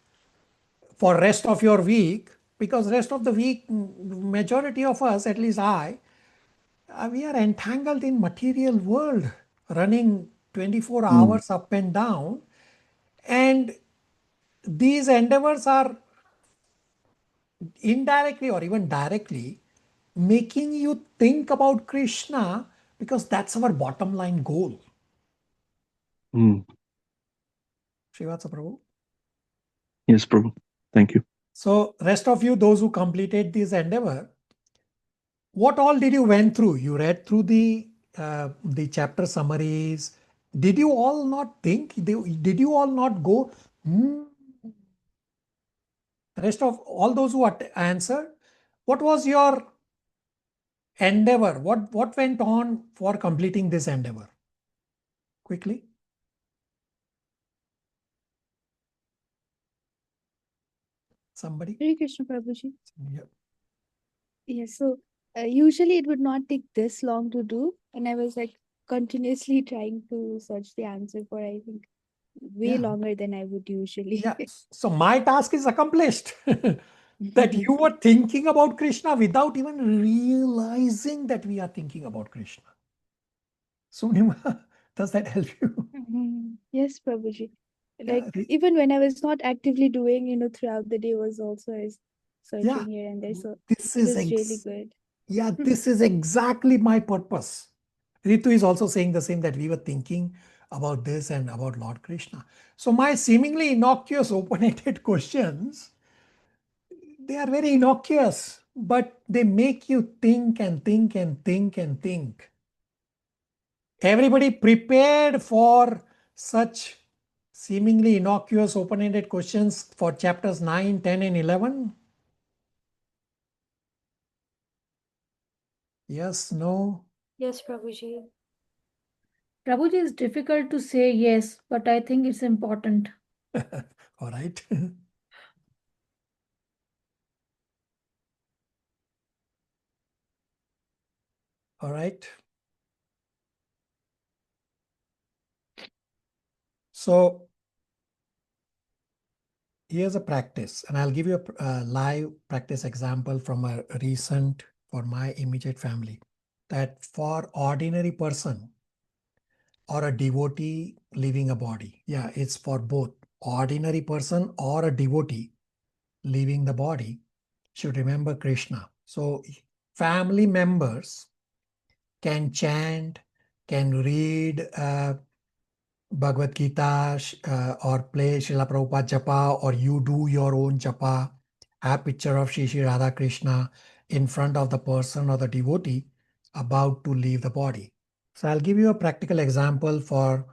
for rest of your week, because rest of the week, majority of us, at least I, we are entangled in material world, running 24 hours up and down, and these endeavors are indirectly or even directly making you think about Krishna, because that's our bottom line goal. Srivatsa Prabhu. Yes, Prabhu. Thank you. So rest of you, those who completed this endeavor, what all did you went through? You read through the chapter summaries. Did you all not think? Did you all not go? The rest of all those who answered, what was your endeavor? What went on for completing this endeavor? Quickly. Somebody? Hare Krishna Prabhuji. Yeah. Yes, so usually it would not take this long to do, and I was like continuously trying to search the answer for, I think, way longer than I would usually. Yeah. So my task is accomplished. That you were thinking about Krishna without even realizing that we are thinking about Krishna. Sunima, does that help you? Yes, Prabhuji. Like Yeah, even when I was not actively doing, throughout the day was also I was searching here and there. So this it is was really good. this is exactly my purpose. Ritu is also saying the same, that we were thinking about this and about Lord Krishna. So my seemingly innocuous open-ended questions, they are very innocuous, but they make you think and think and think and think. Everybody prepared for such seemingly innocuous open-ended questions for chapters 9, 10, and 11? Yes, no? Yes, Prabhuji. Prabhuji, it's difficult to say yes, but I think it's important. All right. All right. So here's a practice, and I'll give you a live practice example from a recent for my immediate family. That for ordinary person or a devotee leaving a body, yeah, it's for both ordinary person or a devotee leaving the body, should remember Krishna. So family members can chant, can read Bhagavad Gita or play Srila Prabhupada japa, or you do your own japa, have picture of Shri Shri Radha Krishna in front of the person or the devotee about to leave the body. So I'll give you a practical example for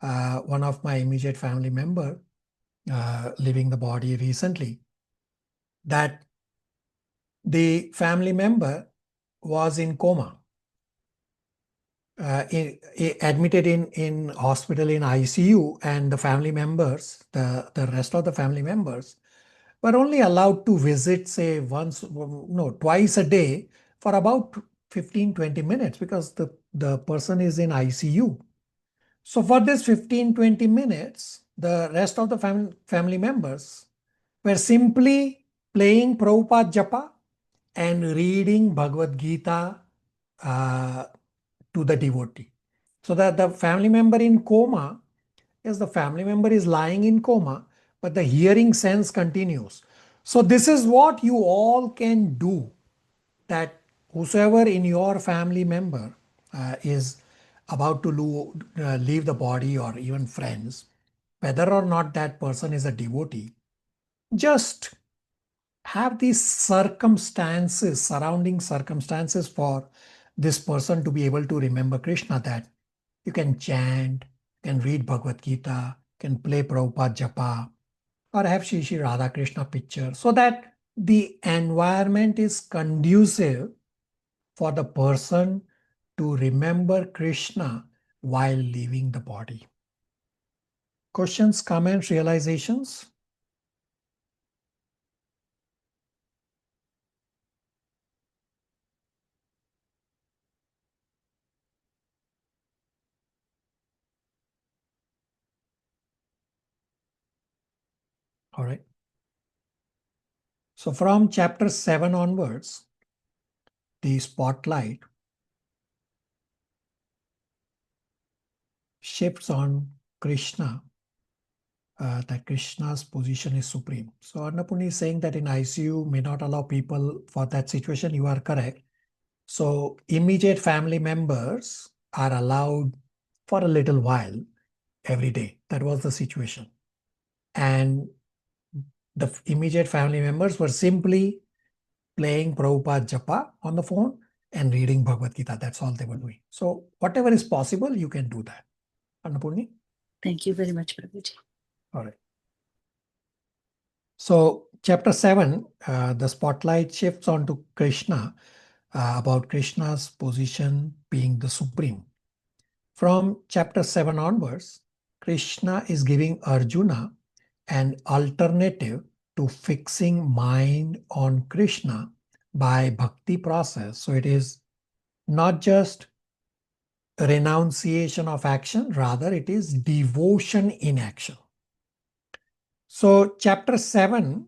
one of my immediate family member leaving the body recently. That the family member was in coma, admitted in hospital in ICU, and the family members, the rest of the family members, were only allowed to visit, say, twice a day for about 15-20 minutes, because the person is in ICU. So for this 15-20 minutes, the rest of the family members were simply playing Prabhupada Japa and reading Bhagavad Gita to the devotee. So that the family member in coma, yes, the family member is lying in coma, but the hearing sense continues. So this is what you all can do, that whosoever in your family member is about to leave the body, or even friends, whether or not that person is a devotee, just have these circumstances, surrounding circumstances for this person to be able to remember Krishna, that you can chant, can read Bhagavad Gita, can play Prabhupada Japa, or have Shri Shri Radha Krishna picture, so that the environment is conducive for the person to remember Krishna while leaving the body. Questions, comments, realizations? All right. So from chapter 7 onwards, the spotlight shifts on Krishna, that Krishna's position is supreme. So Annapurni is saying that in ICU may not allow people for that situation. You are correct. So immediate family members are allowed for a little while every day. That was the situation. And the immediate family members were simply playing Prabhupada Japa on the phone and reading Bhagavad Gita. That's all they were doing. So whatever is possible, you can do that. Annapurni? Thank you very much, Prabhuji. All right. So chapter 7, the spotlight shifts onto Krishna, about Krishna's position being the supreme. From chapter 7 onwards, Krishna is giving Arjuna an alternative to fixing mind on Krishna by bhakti process. So it is not just renunciation of action, rather it is devotion in action. So chapter 7,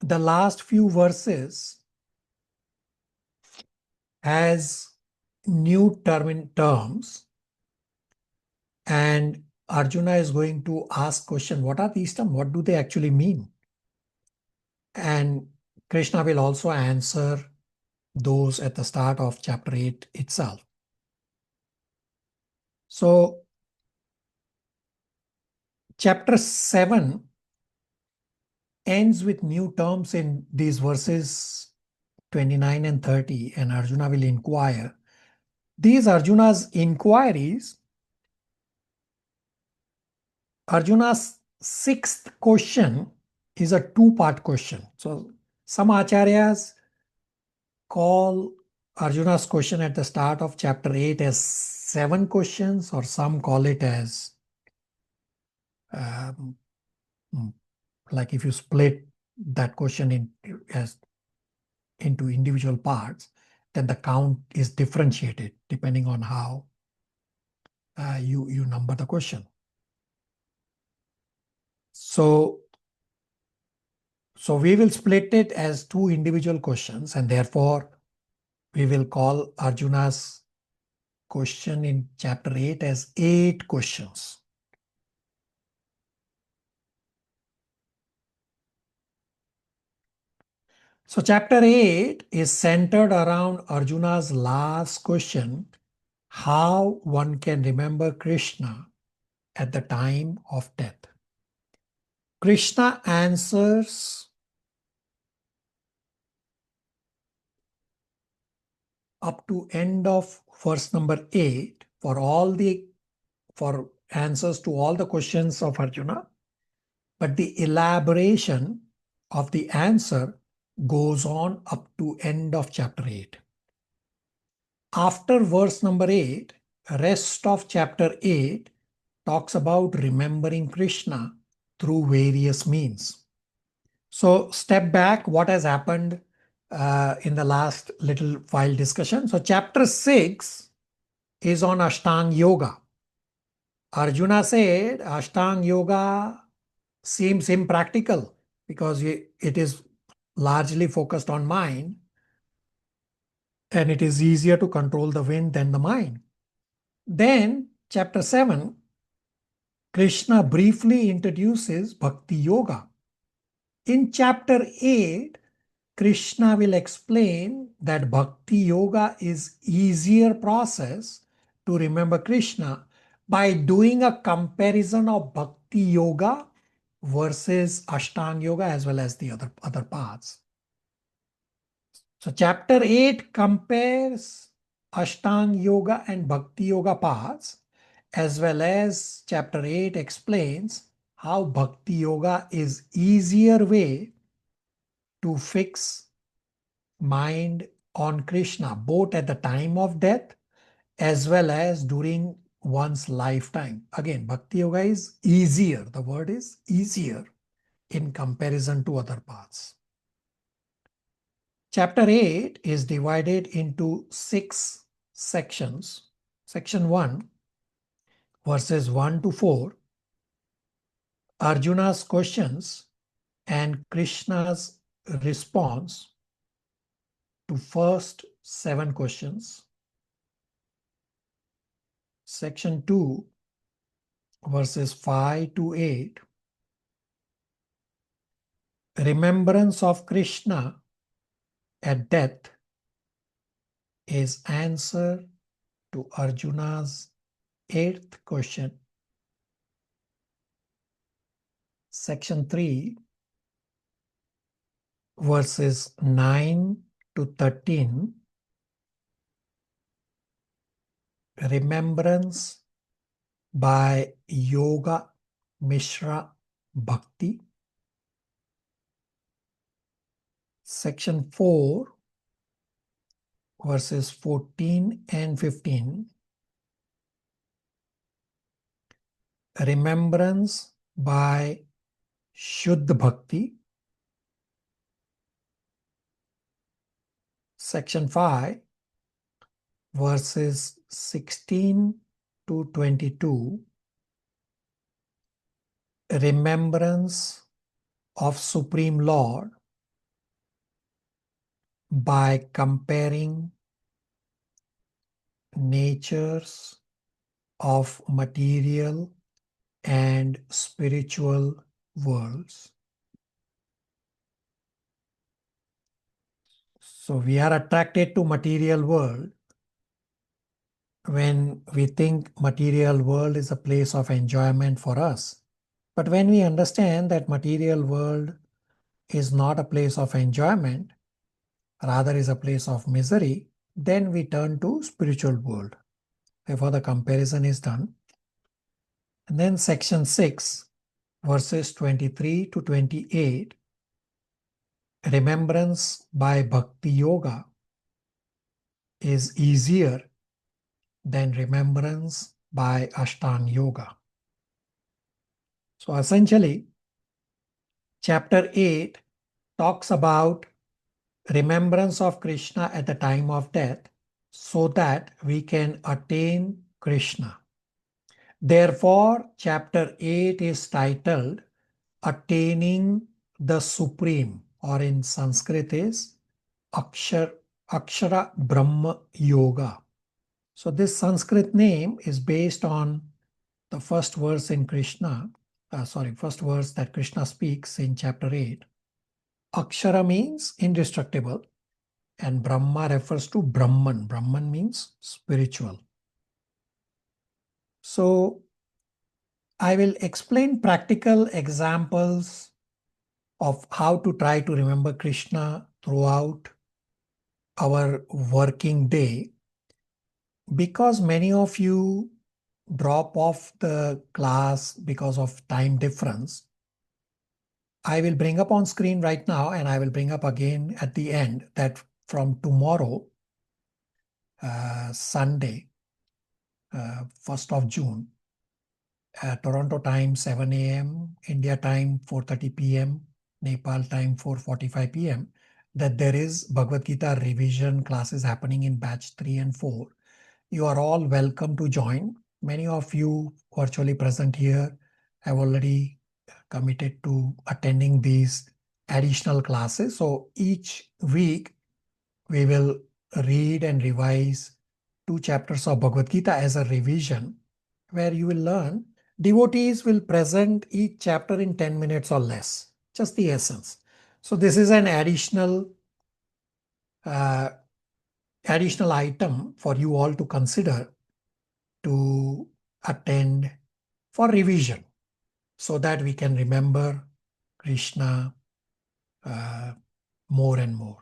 the last few verses has new terms, and Arjuna is going to ask question, what are these terms? What do they actually mean? And Krishna will also answer those at the start of chapter 8 itself. So chapter 7 ends with new terms in these verses 29 and 30, and Arjuna will inquire. These Arjuna's inquiries, Arjuna's sixth question is a two-part question. So some acharyas call Arjuna's question at the start of chapter 8 as 7 questions, or some call it as like if you split that question into individual parts, then the count is differentiated depending on how you number the question. So we will split it as 2 individual questions, and therefore we will call Arjuna's question in chapter 8 as 8 questions. So chapter 8 is centered around Arjuna's last question, how one can remember Krishna at the time of death. Krishna answers up to end of verse number 8 for answers to all the questions of Arjuna, but the elaboration of the answer goes on up to end of chapter 8. After verse number 8, rest of chapter 8 talks about remembering Krishna through various means. So step back, what has happened in the last little while discussion. So chapter 6 is on Ashtanga Yoga. Arjuna said Ashtanga Yoga seems impractical because it is largely focused on mind, and it is easier to control the wind than the mind. Then chapter 7, Krishna briefly introduces Bhakti Yoga. In chapter 8, Krishna will explain that Bhakti Yoga is easier process to remember Krishna by doing a comparison of Bhakti Yoga versus Ashtanga Yoga as well as the other paths. So chapter 8 compares Ashtanga Yoga and Bhakti Yoga paths, as well as chapter 8 explains how Bhakti Yoga is easier way to fix mind on Krishna, both at the time of death as well as during one's lifetime. Again, Bhakti Yoga is easier. The word is easier in comparison to other paths. Chapter 8 is divided into 6 sections. Section 1, verses 1 to 4, Arjuna's questions and Krishna's response to first 7 questions. Section 2, verses 5 to 8. Remembrance of Krishna at death is answer to Arjuna's 8th question. Section 3, verses 9 to 13. Remembrance by Yoga Mishra Bhakti. Section 4, verses 14 and 15. Remembrance by Shuddha Bhakti. Section 5, verses 16 to 22. Remembrance of Supreme Lord by comparing natures of material and spiritual worlds. So we are attracted to material world when we think material world is a place of enjoyment for us. But when we understand that material world is not a place of enjoyment, rather is a place of misery, then we turn to spiritual world. Therefore, the comparison is done. And then section 6, verses 23 to 28, remembrance by Bhakti Yoga is easier than remembrance by Ashtanga Yoga. So essentially, chapter 8 talks about remembrance of Krishna at the time of death so that we can attain Krishna. Therefore, chapter 8 is titled Attaining the Supreme, or in Sanskrit is Akshara Brahma Yoga. So this Sanskrit name is based on the first verse in first verse that Krishna speaks in chapter 8. Akshara means indestructible, and Brahma refers to Brahman. Brahman means spiritual. So I will explain practical examples of how to try to remember Krishna throughout our working day, because many of you drop off the class because of time difference. I will bring up on screen right now, and I will bring up again at the end, that from tomorrow, Sunday, 1st of June, Toronto time 7 a.m., India time 4:30 p.m., Nepal time 4:45 p.m., that there is Bhagavad Gita revision classes happening in batch 3 and 4. You are all welcome to join. Many of you virtually present here have already committed to attending these additional classes. So each week we will read and revise 2 chapters of Bhagavad Gita as a revision, where you will learn. Devotees will present each chapter in 10 minutes or less, just the essence. So this is an additional item for you all to consider to attend for revision, so that we can remember Krishna more and more.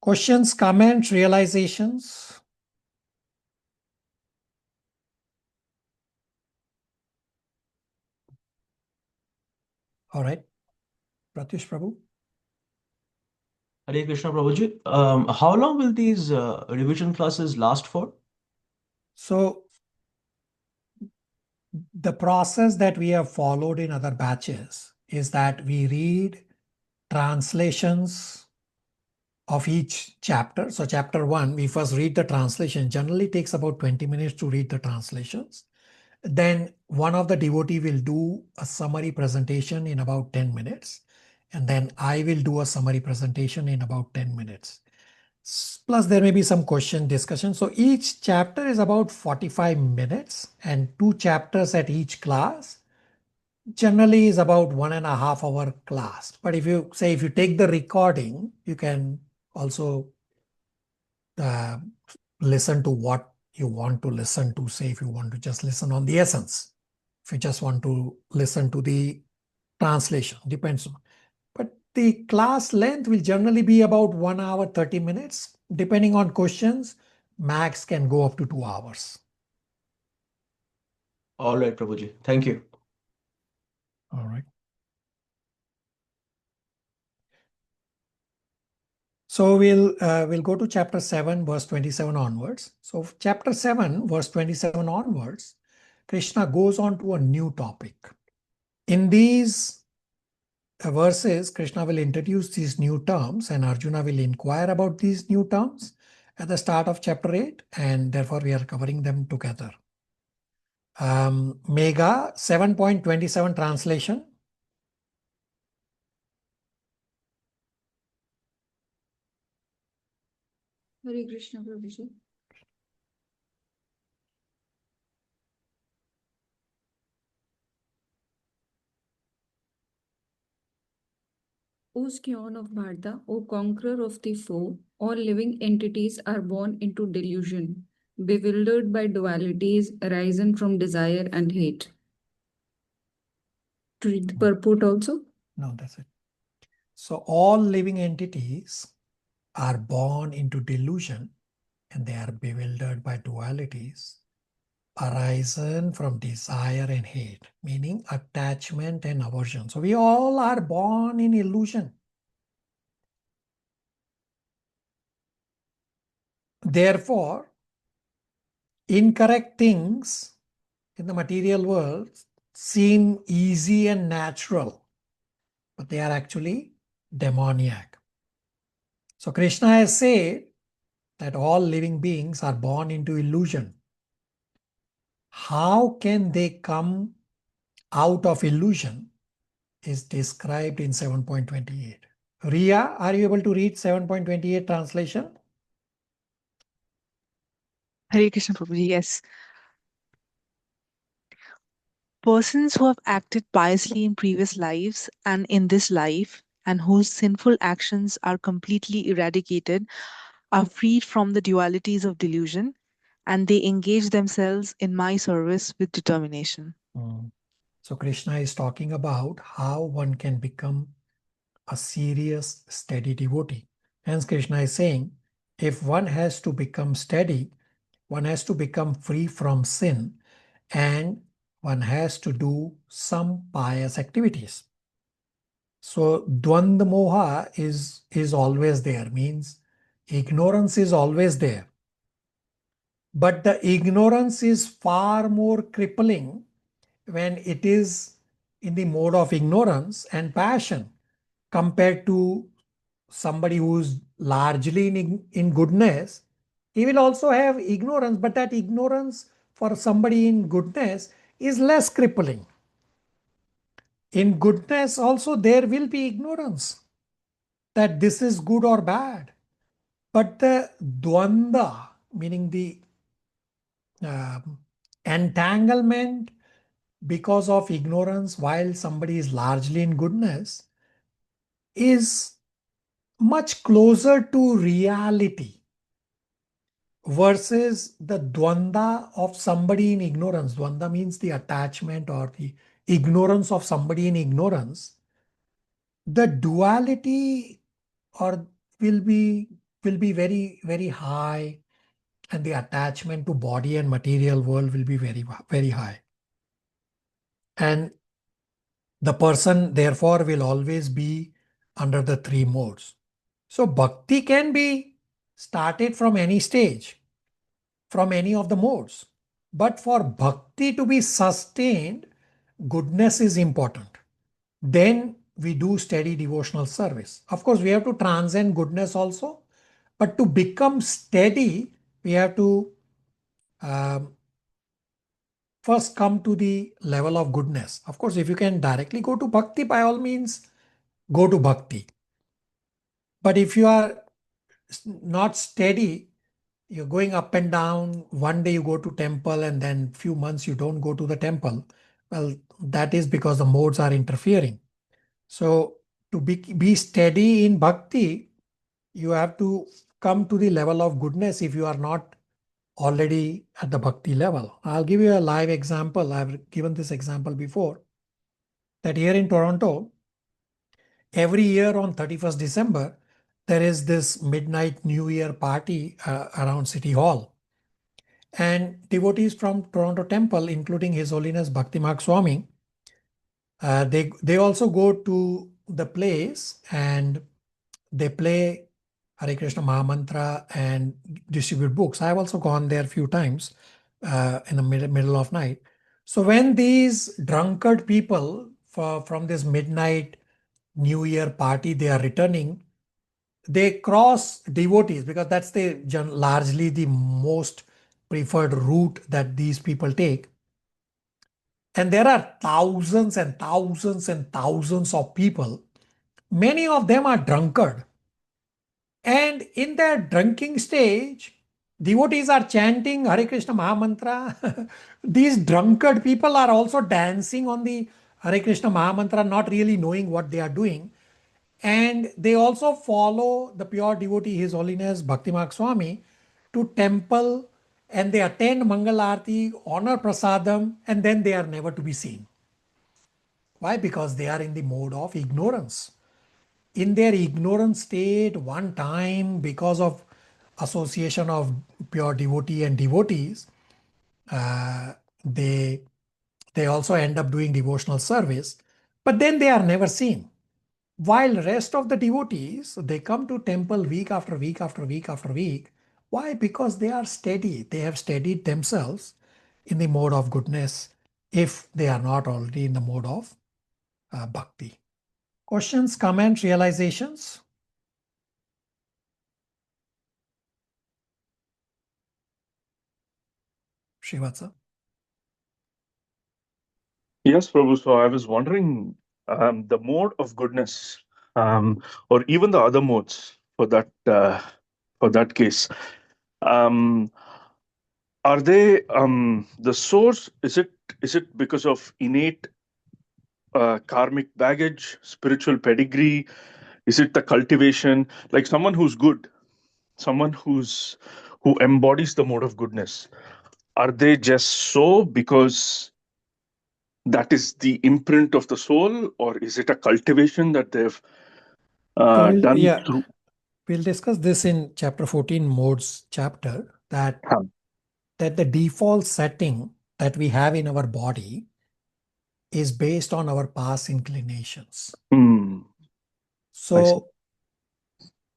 Questions, comments, realizations? All right. Pratyush Prabhu? Hare Krishna Prabhuji. How long will these revision classes last for? So the process that we have followed in other batches is that we read translations of each chapter. So chapter 1, we first read the translation. Generally takes about 20 minutes to read the translations. Then one of the devotee will do a summary presentation in about 10 minutes. And then I will do a summary presentation in about 10 minutes. Plus there may be some question discussion. So each chapter is about 45 minutes and 2 chapters at each class. Generally is about 1.5 hour class. But if you take the recording, you can also listen to what you want to listen to. Say if you want to just listen on the essence, if you just want to listen to the translation, depends on. But the class length will generally be about 1 hour 30 minutes. Depending on questions, max can go up to 2 hours. All right, Prabhuji. Thank you. All right. So we'll go to chapter 7, verse 27 onwards. So chapter 7, verse 27 onwards, Krishna goes on to a new topic. In these verses, Krishna will introduce these new terms and Arjuna will inquire about these new terms at the start of chapter 8, and therefore we are covering them together. Mega 7.27 translation. Hare Krishna, Prabhuji. O scion of Bharata, O conqueror of the foe, all living entities are born into delusion, bewildered by dualities arisen from desire and hate. To read the purport also? No, that's it. So all living entities are born into delusion and they are bewildered by dualities arisen from desire and hate, meaning attachment and aversion. So we all are born in illusion. Therefore, incorrect things in the material world seem easy and natural, but they are actually demoniac. So Krishna has said that all living beings are born into illusion. How can they come out of illusion is described in 7.28. Ria, are you able to read 7.28 translation? Hare Krishna Prabhuji, yes. Persons who have acted piously in previous lives and in this life, and whose sinful actions are completely eradicated, are freed from the dualities of delusion, and they engage themselves in my service with determination. So Krishna is talking about how one can become a serious, steady devotee. Hence Krishna is saying, if one has to become steady, one has to become free from sin, and one has to do some pious activities. So Dvanda Moha is always there, means ignorance is always there. But the ignorance is far more crippling when it is in the mode of ignorance and passion compared to somebody who's largely in goodness. He will also have ignorance, but that ignorance for somebody in goodness is less crippling. In goodness also there will be ignorance that this is good or bad. But the dvanda, meaning the entanglement because of ignorance while somebody is largely in goodness, is much closer to reality versus the dvanda of somebody in ignorance. Dvanda means the attachment or the ignorance of somebody in ignorance. The duality or will be very, very high, and the attachment to body and material world will be very, very high. And the person therefore will always be under the three modes. So bhakti can be started from any stage, from any of the modes. But for bhakti to be sustained, goodness is important. Then we do steady devotional service. Of course, we have to transcend goodness also. But to become steady, we have to first come to the level of goodness. Of course, if you can directly go to bhakti, by all means, go to bhakti. But if you are not steady. You're going up and down. One day you go to temple and then few months you don't go to the temple. Well, that is because the modes are interfering. So to be steady in bhakti, you have to come to the level of goodness if you are not already at the bhakti level. I'll give you a live example. I've given this example before, that here in Toronto, every year on 31st December, there is this midnight New Year party around City Hall. And devotees from Toronto Temple, including His Holiness Bhakti Marg Swami, they also go to the place and they play Hare Krishna Mahamantra and distribute books. I've also gone there a few times in the middle of night. So when these drunkard people from this midnight New Year party, they are returning, they cross devotees because that's largely the most preferred route that these people take. And there are thousands and thousands and thousands of people. Many of them are drunkard. And in their drinking stage, devotees are chanting Hare Krishna Mahamantra. These drunkard people are also dancing on the Hare Krishna Mahamantra, not really knowing what they are doing. And they also follow the pure devotee, His Holiness Bhakti Marg Swami, to temple, and they attend Mangal Aarti, honor Prasadam, and then they are never to be seen. Why? Because they are in the mode of ignorance. In their ignorant state, one time, because of association of pure devotee and devotees, they also end up doing devotional service, but then they are never seen. While rest of the devotees, they come to temple week after week after week after week. Why? Because they are steady. They have steadied themselves in the mode of goodness if they are not already in the mode of bhakti. Questions, comments, realizations? Srivatsa? Yes, Prabhu. So I was wondering the mode of goodness, or even the other modes for that case. Are they the source? Is it because of innate karmic baggage, spiritual pedigree? Is it the cultivation? Like someone who's good, someone who embodies the mode of goodness. Are they just so because that is the imprint of the soul, or is it a cultivation that they've done through? We'll discuss this in chapter 14, modes chapter, that the default setting that we have in our body is based on our past inclinations. So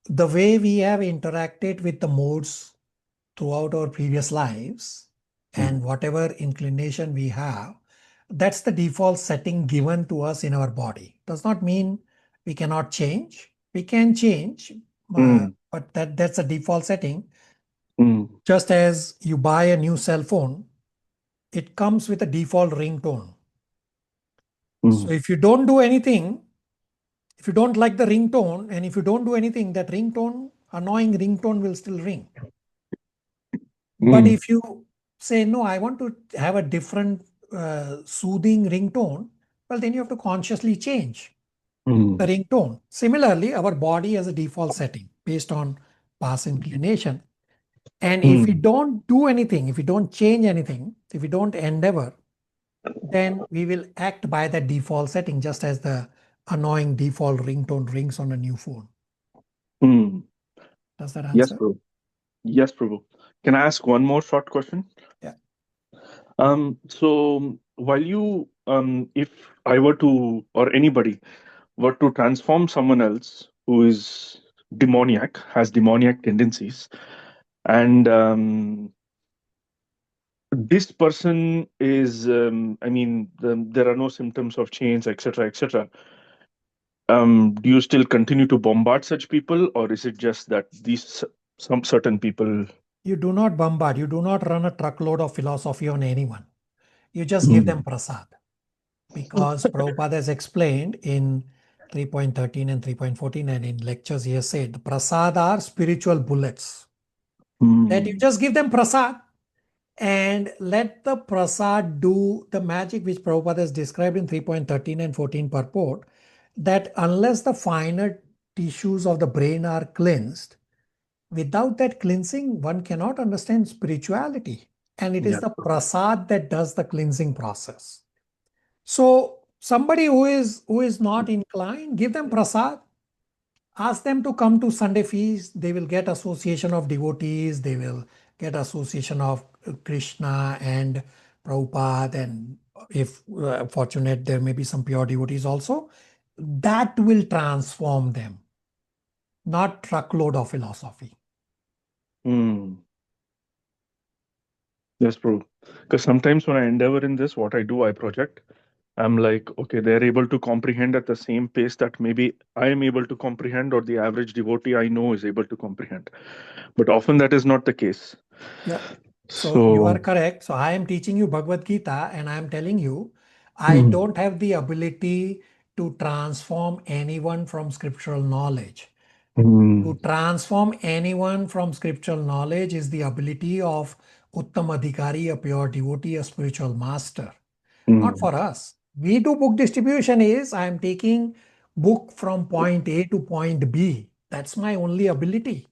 the way we have interacted with the modes throughout our previous lives and whatever inclination we have, that's the default setting given to us in our body. Does not mean we cannot change. We can change, but that's a default setting. Just as you buy a new cell phone, it comes with a default ringtone. So if you don't do anything, if you don't like the ringtone, and if you don't do anything, that annoying ringtone will still ring. But if you say, no, I want to have a different soothing ringtone, well, then you have to consciously change the ringtone. Similarly, our body has a default setting based on past inclination. And if we don't do anything, if we don't change anything, if we don't endeavor, then we will act by the default setting, just as the annoying default ringtone rings on a new phone. Does that answer? Yes, Prabhu. Yes, Prabhu. Can I ask one more short question? Yeah. So while you, if I were to, or anybody were to transform someone else who is demoniac, has demoniac tendencies, and this person is, there are no symptoms of change, etc., etc. Do you still continue to bombard such people, or is it just that some certain people? You do not bombard. You do not run a truckload of philosophy on anyone. You just give them prasad. Because Prabhupada has explained in 3.13 and 3.14, and in lectures he has said prasad are spiritual bullets. That you just give them prasad and let the prasad do the magic which Prabhupada has described in 3.13 and 14 purport, that unless the finer tissues of the brain are cleansed, without that cleansing, one cannot understand spirituality. And it is the prasad that does the cleansing process. So somebody who is not inclined, give them prasad. Ask them to come to Sunday feast. They will get association of devotees. They will get association of Krishna and Prabhupada. And if fortunate, there may be some pure devotees also. That will transform them, not truckload of philosophy. Yes, Prabhu. Because sometimes when I endeavor in this, what I do, I project. I'm like, okay, they're able to comprehend at the same pace that maybe I am able to comprehend, or the average devotee I know is able to comprehend. But often that is not the case. Yeah. So you are correct. So I am teaching you Bhagavad Gita and I am telling you, I don't have the ability to transform anyone from scriptural knowledge. To transform anyone from scriptural knowledge is the ability of Uttam Adhikari, a pure devotee, a spiritual master. Not for us. We do book distribution is I am taking book from point A to point B. That's my only ability.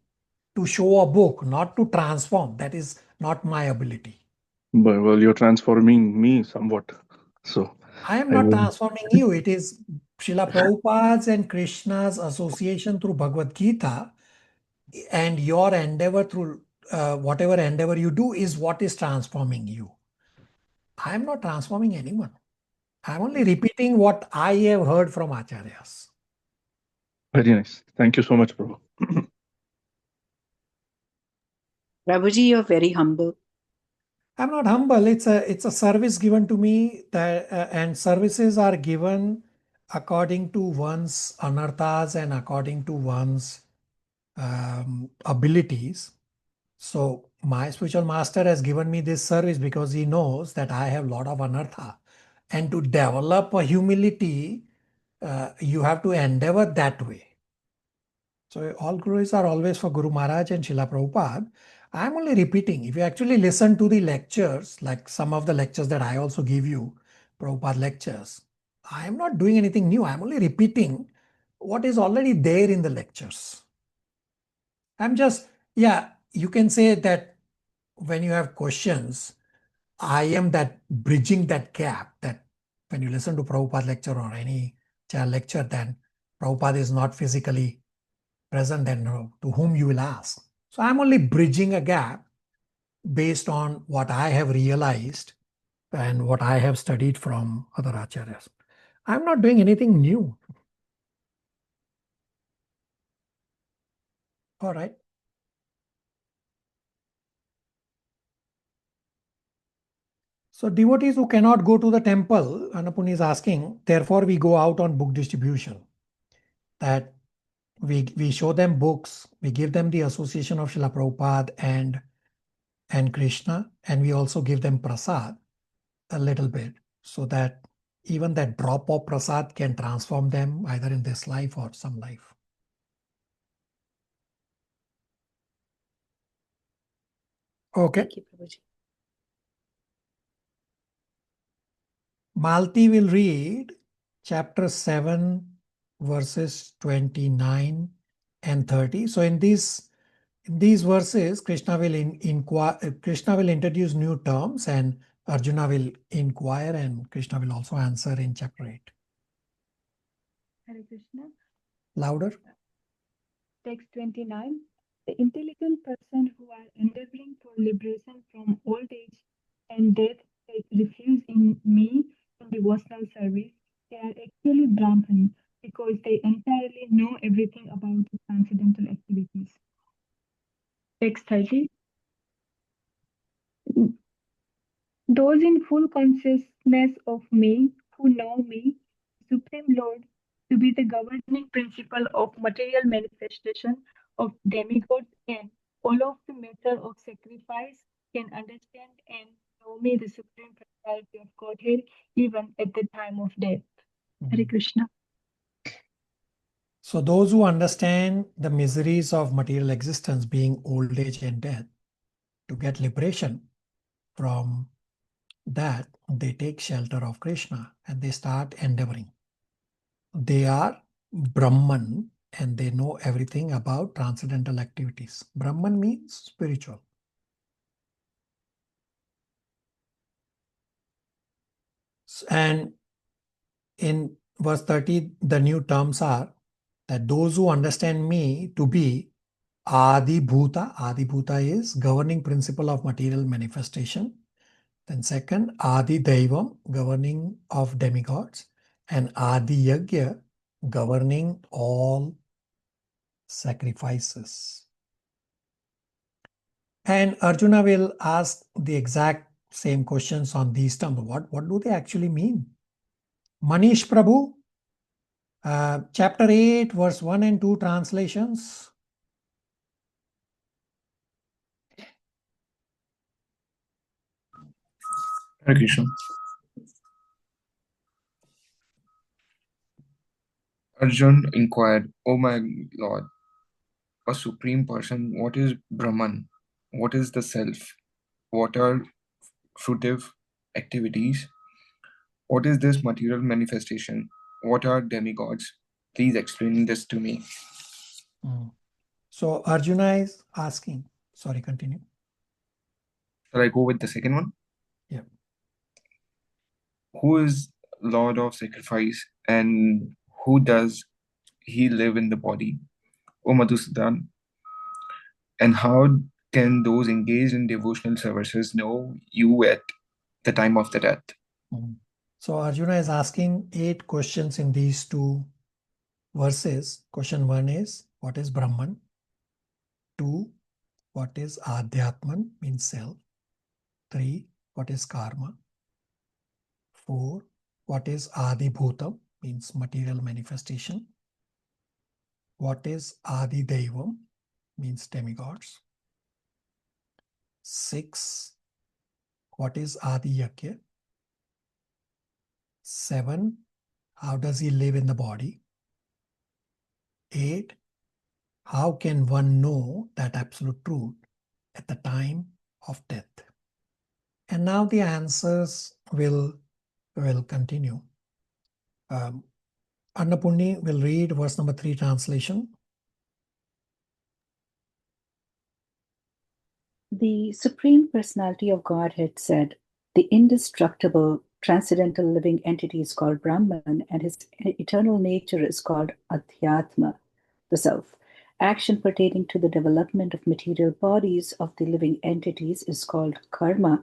To show a book, not to transform. That is not my ability. But, well, you're transforming me somewhat. So I am not transforming you. It is Srila Prabhupada's and Krishna's association through Bhagavad Gita, and your endeavor through whatever endeavor you do is what is transforming you. I am not transforming anyone. I am only repeating what I have heard from Acharyas. Very nice. Thank you so much, Prabhu. Prabhuji, you're very humble. I'm not humble. It's a service given to me, that and services are given according to one's anarthas and according to one's abilities. So my spiritual master has given me this service because he knows that I have a lot of anartha. And to develop a humility, you have to endeavor that way. So all gurus are always for Guru Maharaj and Srila Prabhupada. I'm only repeating. If you actually listen to the lectures, like some of the lectures that I also give you, Prabhupada lectures, I am not doing anything new. I'm only repeating what is already there in the lectures. I'm just, you can say that when you have questions, I am that bridging that gap, that when you listen to Prabhupada lecture or any lecture, then Prabhupada is not physically present, then to whom you will ask. So I'm only bridging a gap based on what I have realized and what I have studied from other acharyas. I'm not doing anything new. All right. So devotees who cannot go to the temple, Annapurna is asking, therefore we go out on book distribution. That we show them books, we give them the association of Srila Prabhupada and Krishna, and we also give them prasad a little bit, so that even that drop of prasad can transform them either in this life or some life. Okay. Thank you, Prabhuji. Malti will read chapter 7, verses 29 and 30. So in these verses, Krishna will introduce new terms and Arjuna will inquire and Krishna will also answer in chapter 8. Hare Krishna. Louder. Text 29. The intelligent person who are endeavoring for liberation from old age and death take refuge in me in devotional service. They are actually Brahman because they entirely know everything about the transcendental activities. Text 30. Those in full consciousness of me, who know me, Supreme Lord, to be the governing principle of material manifestation of demigods and all of the matter of sacrifice, can understand and know me, the Supreme Personality of Godhead, even at the time of death. Hare Krishna. So those who understand the miseries of material existence being old age and death, to get liberation from that, they take shelter of Krishna and they start endeavoring. They are Brahman and they know everything about transcendental activities. Brahman means spiritual. And in verse 30, the new terms are that those who understand me to be Adi Bhuta. Adi Bhuta is governing principle of material manifestation. Then second, Adi Daivam, governing of demigods. And Adi Yagya, governing all sacrifices. And Arjuna will ask the exact same questions on these terms. What do they actually mean? Manish Prabhu, chapter 8, verse 1 and 2 translations. Hare Krishna. Arjun inquired, "O my Lord, a supreme person, what is Brahman? What is the self? What are fruitive activities? What is this material manifestation? What are demigods? Please explain this to me." So Arjuna is asking, sorry, continue. Shall I go with the second one? Yeah. Who is Lord of sacrifice and who does he live in the body? O Madhusudan, and how can those engaged in devotional services know you at the time of the death? So Arjuna is asking 8 questions in these 2 verses. Question 1 is, what is Brahman? 2, what is Adhyatman, means self? 3, what is karma? 4, what is Adi Bhutam, means material manifestation? What is Adi Daivam, means demigods? 6, what is Adi Yagya? 7, how does he live in the body? 8, how can one know that absolute truth at the time of death? And now the answers will continue. Annapurni will read verse number 3 translation. The Supreme Personality of Godhead said, the indestructible, transcendental living entity is called Brahman, and his eternal nature is called Adhyatma, the self. Action pertaining to the development of material bodies of the living entities is called karma,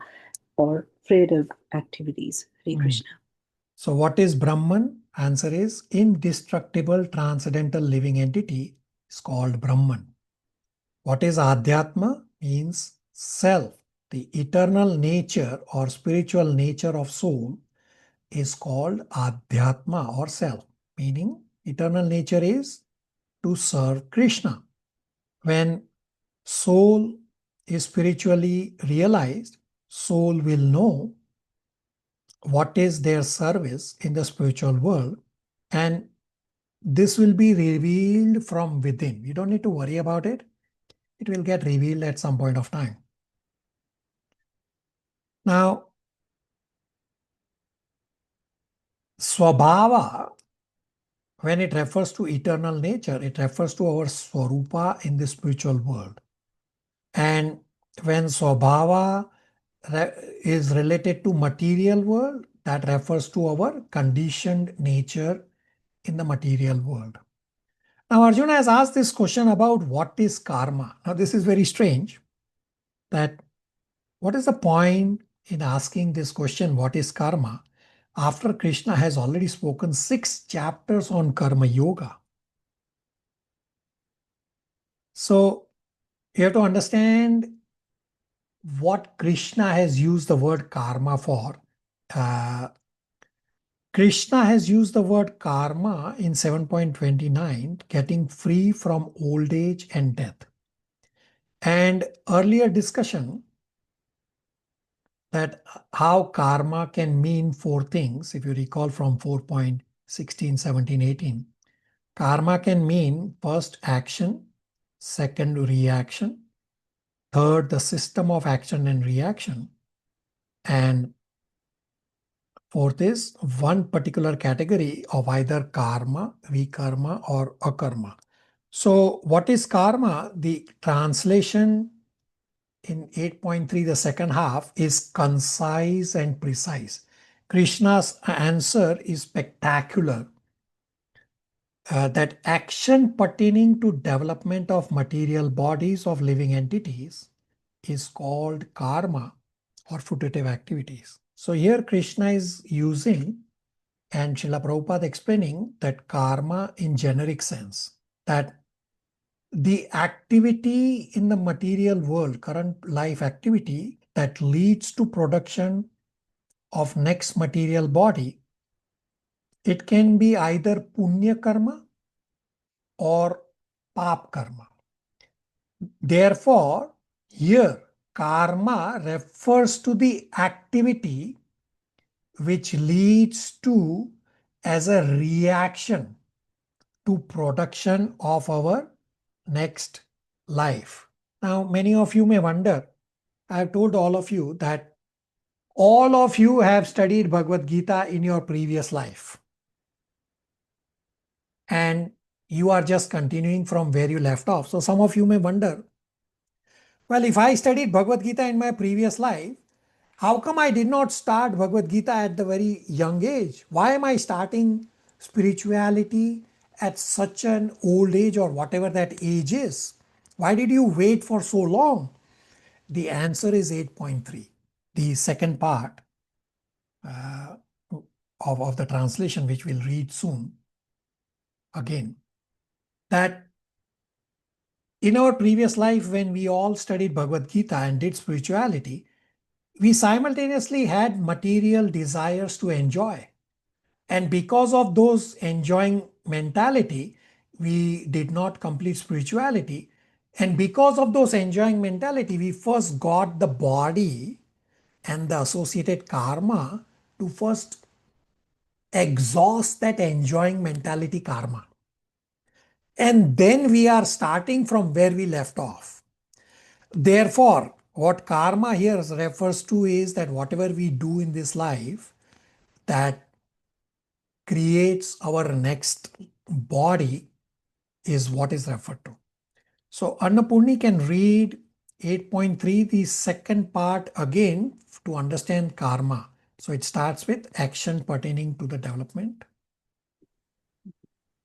or fruitive activities. Hare Krishna. So what is Brahman? Answer is indestructible, transcendental living entity is called Brahman. What is Adhyatma? Means self. The eternal nature or spiritual nature of soul is called Adhyatma or self, meaning eternal nature is to serve Krishna. When soul is spiritually realized, soul will know what is their service in the spiritual world, and this will be revealed from within. You don't need to worry about it. It will get revealed at some point of time. Now, Swabhava, when it refers to eternal nature, it refers to our Swarupa in the spiritual world. And when Swabhava is related to material world, that refers to our conditioned nature in the material world. Now, Arjuna has asked this question about what is karma. Now, this is very strange, that what is the point in asking this question, what is karma, after Krishna has already spoken 6 chapters on karma yoga. So you have to understand what Krishna has used the word karma for. Krishna has used the word karma in 7.29, getting free from old age and death. And earlier discussion that how karma can mean 4 things, if you recall from 4.16, 17, 18. Karma can mean first action, second reaction, third the system of action and reaction, and fourth is one particular category of either karma, vikarma, or akarma. So what is karma? The translation in 8.3, the second half, is concise and precise. Krishna's answer is spectacular. That action pertaining to development of material bodies of living entities is called karma or fruitive activities. So here Krishna is using, and Srila Prabhupada explaining, that karma in generic sense, that the activity in the material world, current life activity that leads to production of next material body, it can be either punya karma or pap karma. Therefore, here karma refers to the activity which leads to as a reaction to production of our next life. Now, many of you may wonder, I have told all of you that all of you have studied Bhagavad Gita in your previous life. And you are just continuing from where you left off. So some of you may wonder, well, if I studied Bhagavad Gita in my previous life, how come I did not start Bhagavad Gita at the very young age? Why am I starting spirituality at such an old age, or whatever that age is? Why did you wait for so long? The answer is 8.3, the second part of the translation, which we'll read soon. Again, that in our previous life, when we all studied Bhagavad Gita and did spirituality, we simultaneously had material desires to enjoy. And because of those enjoying mentality, we did not complete spirituality. And because of those enjoying mentality, we first got the body and the associated karma to first exhaust that enjoying mentality karma. And then we are starting from where we left off. Therefore, what karma here refers to is that whatever we do in this life that creates our next body is what is referred to. So Annapurni can read 8.3, the second part again, to understand karma. So it starts with action pertaining to the development.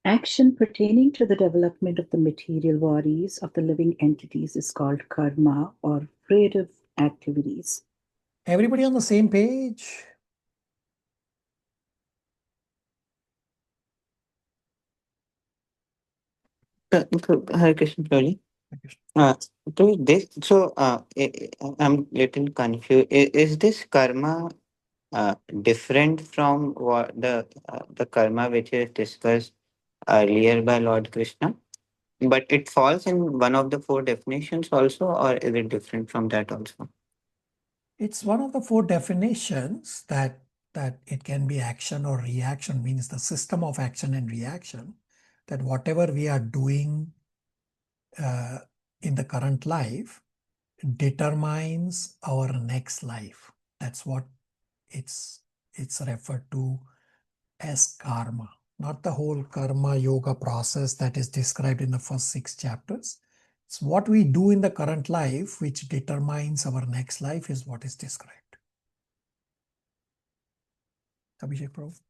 Action pertaining to the development of the material bodies of the living entities is called karma or creative activities. Everybody on the same page? Hare Krishna, Prabhuji. I'm little confused. Is this karma different from what the karma which is discussed earlier by Lord Krishna? But it falls in one of the four definitions also, or is it different from that also? It's one of the four definitions that it can be action or reaction, means the system of action and reaction, that whatever we are doing in the current life determines our next life. That's what it's referred to as karma, not the whole karma yoga process that is described in the first 6 chapters. It's what we do in the current life which determines our next life is what is described. Abhishek Prabhu.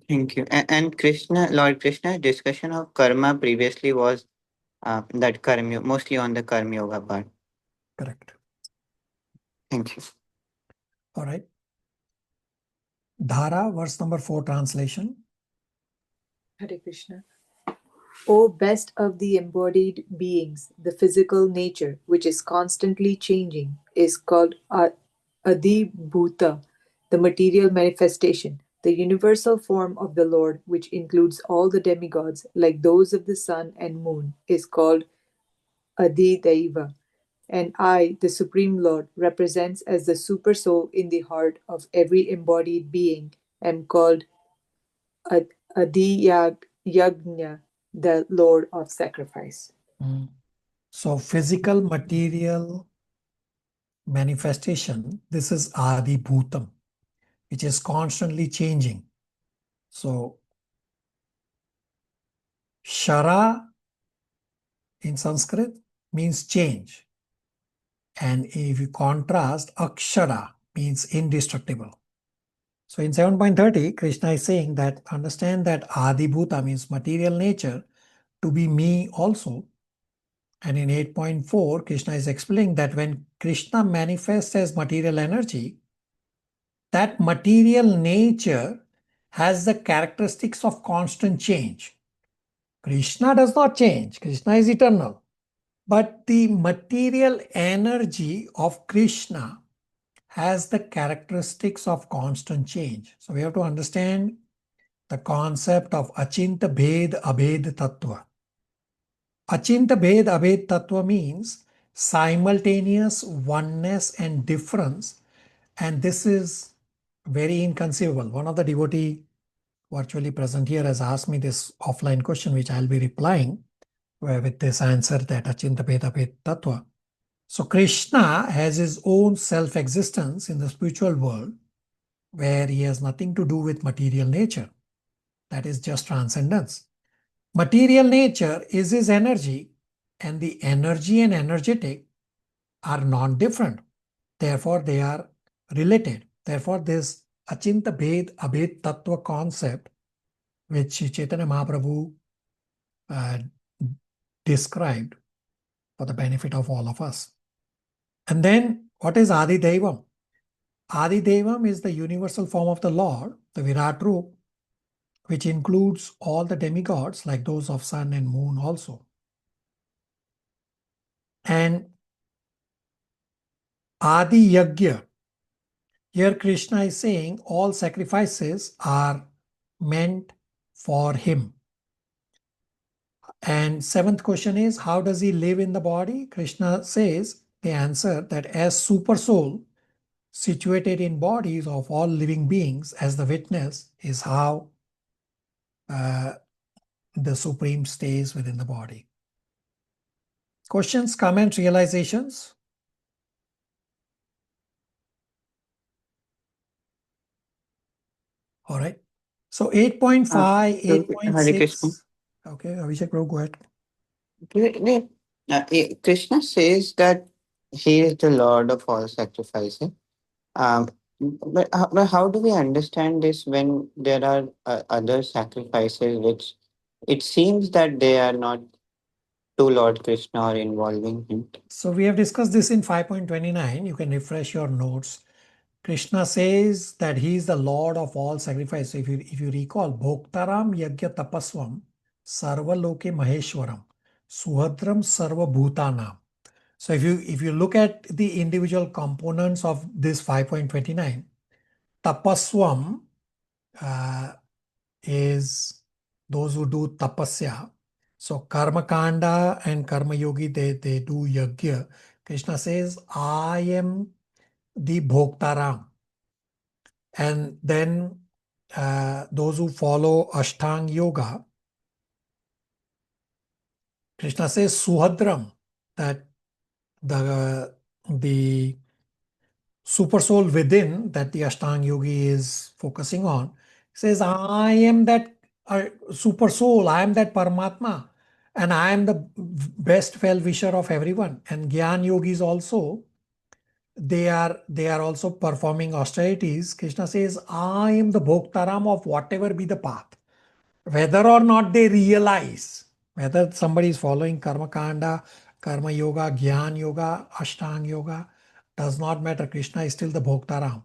Thank you. And Krishna, Lord Krishna's discussion of karma previously was that karma, mostly on the karma yoga part. Correct. Thank you. All right. Dhara, verse number 4 translation. Hare Krishna. O best of the embodied beings, the physical nature, which is constantly changing, is called Adibhuta, the material manifestation, the universal form of the Lord, which includes all the demigods, like those of the sun and moon, is called Adidaiva. And I, the Supreme Lord, represents as the super soul in the heart of every embodied being, am called Adi Yagna, the Lord of Sacrifice. So physical, material manifestation, this is Adi Bhutam, which is constantly changing. So Shara in Sanskrit means change. And if you contrast, Akshara means indestructible. So in 7.30, Krishna is saying that understand that Adi Bhuta means material nature to be me also. And in 8.4, Krishna is explaining that when Krishna manifests as material energy, that material nature has the characteristics of constant change. Krishna does not change. Krishna is eternal. But the material energy of Krishna has the characteristics of constant change. So we have to understand the concept of Achinta Bhed Abhed Tattva. Achinta Bhed Abhed Tattva means simultaneous oneness and difference. And this is very inconceivable. One of the devotee virtually present here has asked me this offline question, which I'll be replying with this answer that Achinta Bhed Abhed Tattva. So Krishna has his own self-existence in the spiritual world where he has nothing to do with material nature. That is just transcendence. Material nature is his energy, and the energy and energetic are non-different. Therefore, they are related. Therefore, this Achinta Bhed Abhed Tattva concept, which Chaitanya Mahaprabhu described for the benefit of all of us. And then, what is Adi Devam? Adi Devam is the universal form of the Lord, the Virat Roop, which includes all the demigods like those of sun and moon also. And Adi Yagya, here Krishna is saying all sacrifices are meant for him. And seventh question is, how does he live in the body? Krishna says the answer that as super soul situated in bodies of all living beings as the witness is how the Supreme stays within the body. Questions, comments, realizations? All right. So 8.5, Hare Krishna. 8.6. Okay, Abhishek, bro, go ahead. Krishna says that he is the Lord of all sacrifices. But how do we understand this when there are other sacrifices which it seems that they are not to Lord Krishna or involving him? So we have discussed this in 5.29. You can refresh your notes. Krishna says that he is the Lord of all sacrifice. So if you recall, Bhoktaram Yagya Tapaswam Sarva Loke Maheshwaram Suhadram Sarva Bhutanam. So if you look at the individual components of this 5.29, Tapaswam is those who do tapasya. So Karma Kanda and Karma Yogi, they do yagya. Krishna says, I am the Bhoktaram. And then those who follow Ashtang Yoga, Krishna says Suhadram, that the super soul within that the Ashtang Yogi is focusing on says, I am that super soul, I am that Paramatma, and I am the best well-wisher of everyone. And Gyan Yogis also, they are also performing austerities. Krishna says, I am the Bhoktaram of whatever be the path. Whether or not they realize, whether somebody is following Karma Kanda, Karma Yoga, Gyan Yoga, Ashtang Yoga, does not matter. Krishna is still the Bhoktaram.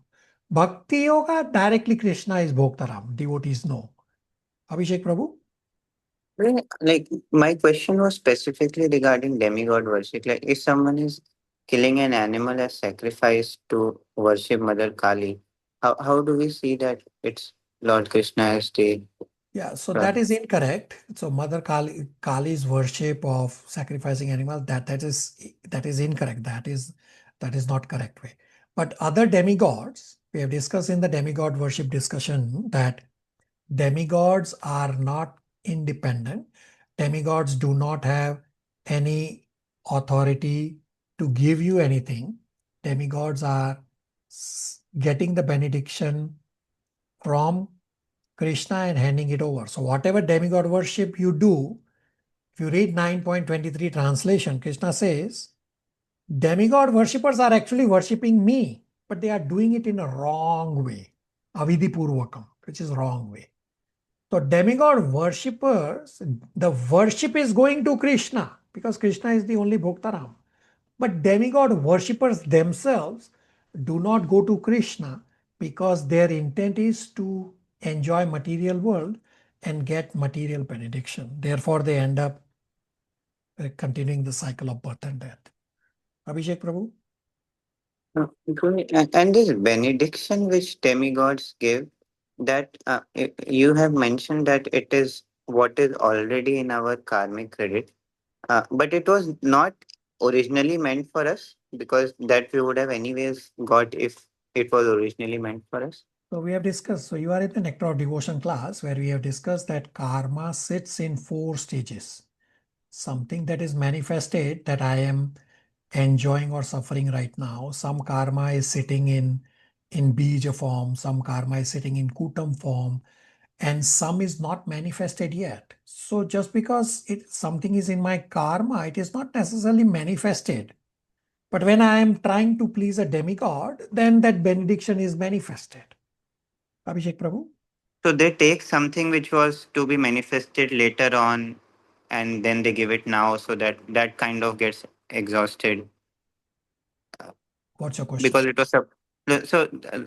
Bhakti Yoga, directly Krishna is Bhoktaram. Devotees know. Abhishek Prabhu? Like my question was specifically regarding demigod worship. Like if someone is killing an animal as sacrifice to worship Mother Kali, how do we see that it's Lord Krishna as the Yeah, so that is incorrect. So Mother Kali's worship of sacrificing animals, that is incorrect. That is not correct way. But other demigods, we have discussed in the demigod worship discussion that Demigods are not independent. Demigods do not have any authority to give you anything. Demigods are getting the benediction from Krishna and handing it over. So whatever demigod worship you do, if you read 9.23 translation, Krishna says, demigod worshippers are actually worshipping me, but they are doing it in a wrong way. Avidipurvakam, which is wrong way. So demigod worshippers, the worship is going to Krishna because Krishna is the only Bhoktaram. But demigod worshippers themselves do not go to Krishna because their intent is to enjoy material world and get material benediction. Therefore, they end up continuing the cycle of birth and death. Abhishek Prabhu? Great. And this benediction which demigods give, that you have mentioned that it is what is already in our karmic credit, but it was not originally meant for us, because that we would have anyways got if it was originally meant for us. So we have discussed, so you are in the Nectar of Devotion class where we have discussed that karma sits in 4 stages. Something that is manifested that I am enjoying or suffering right now. Some karma is sitting in bija form, some karma is sitting in kutam form, and some is not manifested yet. So just because something is in my karma, it is not necessarily manifested. But when I am trying to please a demigod, then that benediction is manifested. Abhishek Prabhu? So they take something which was to be manifested later on, and then they give it now, so that that kind of gets exhausted. What's your question? Because it was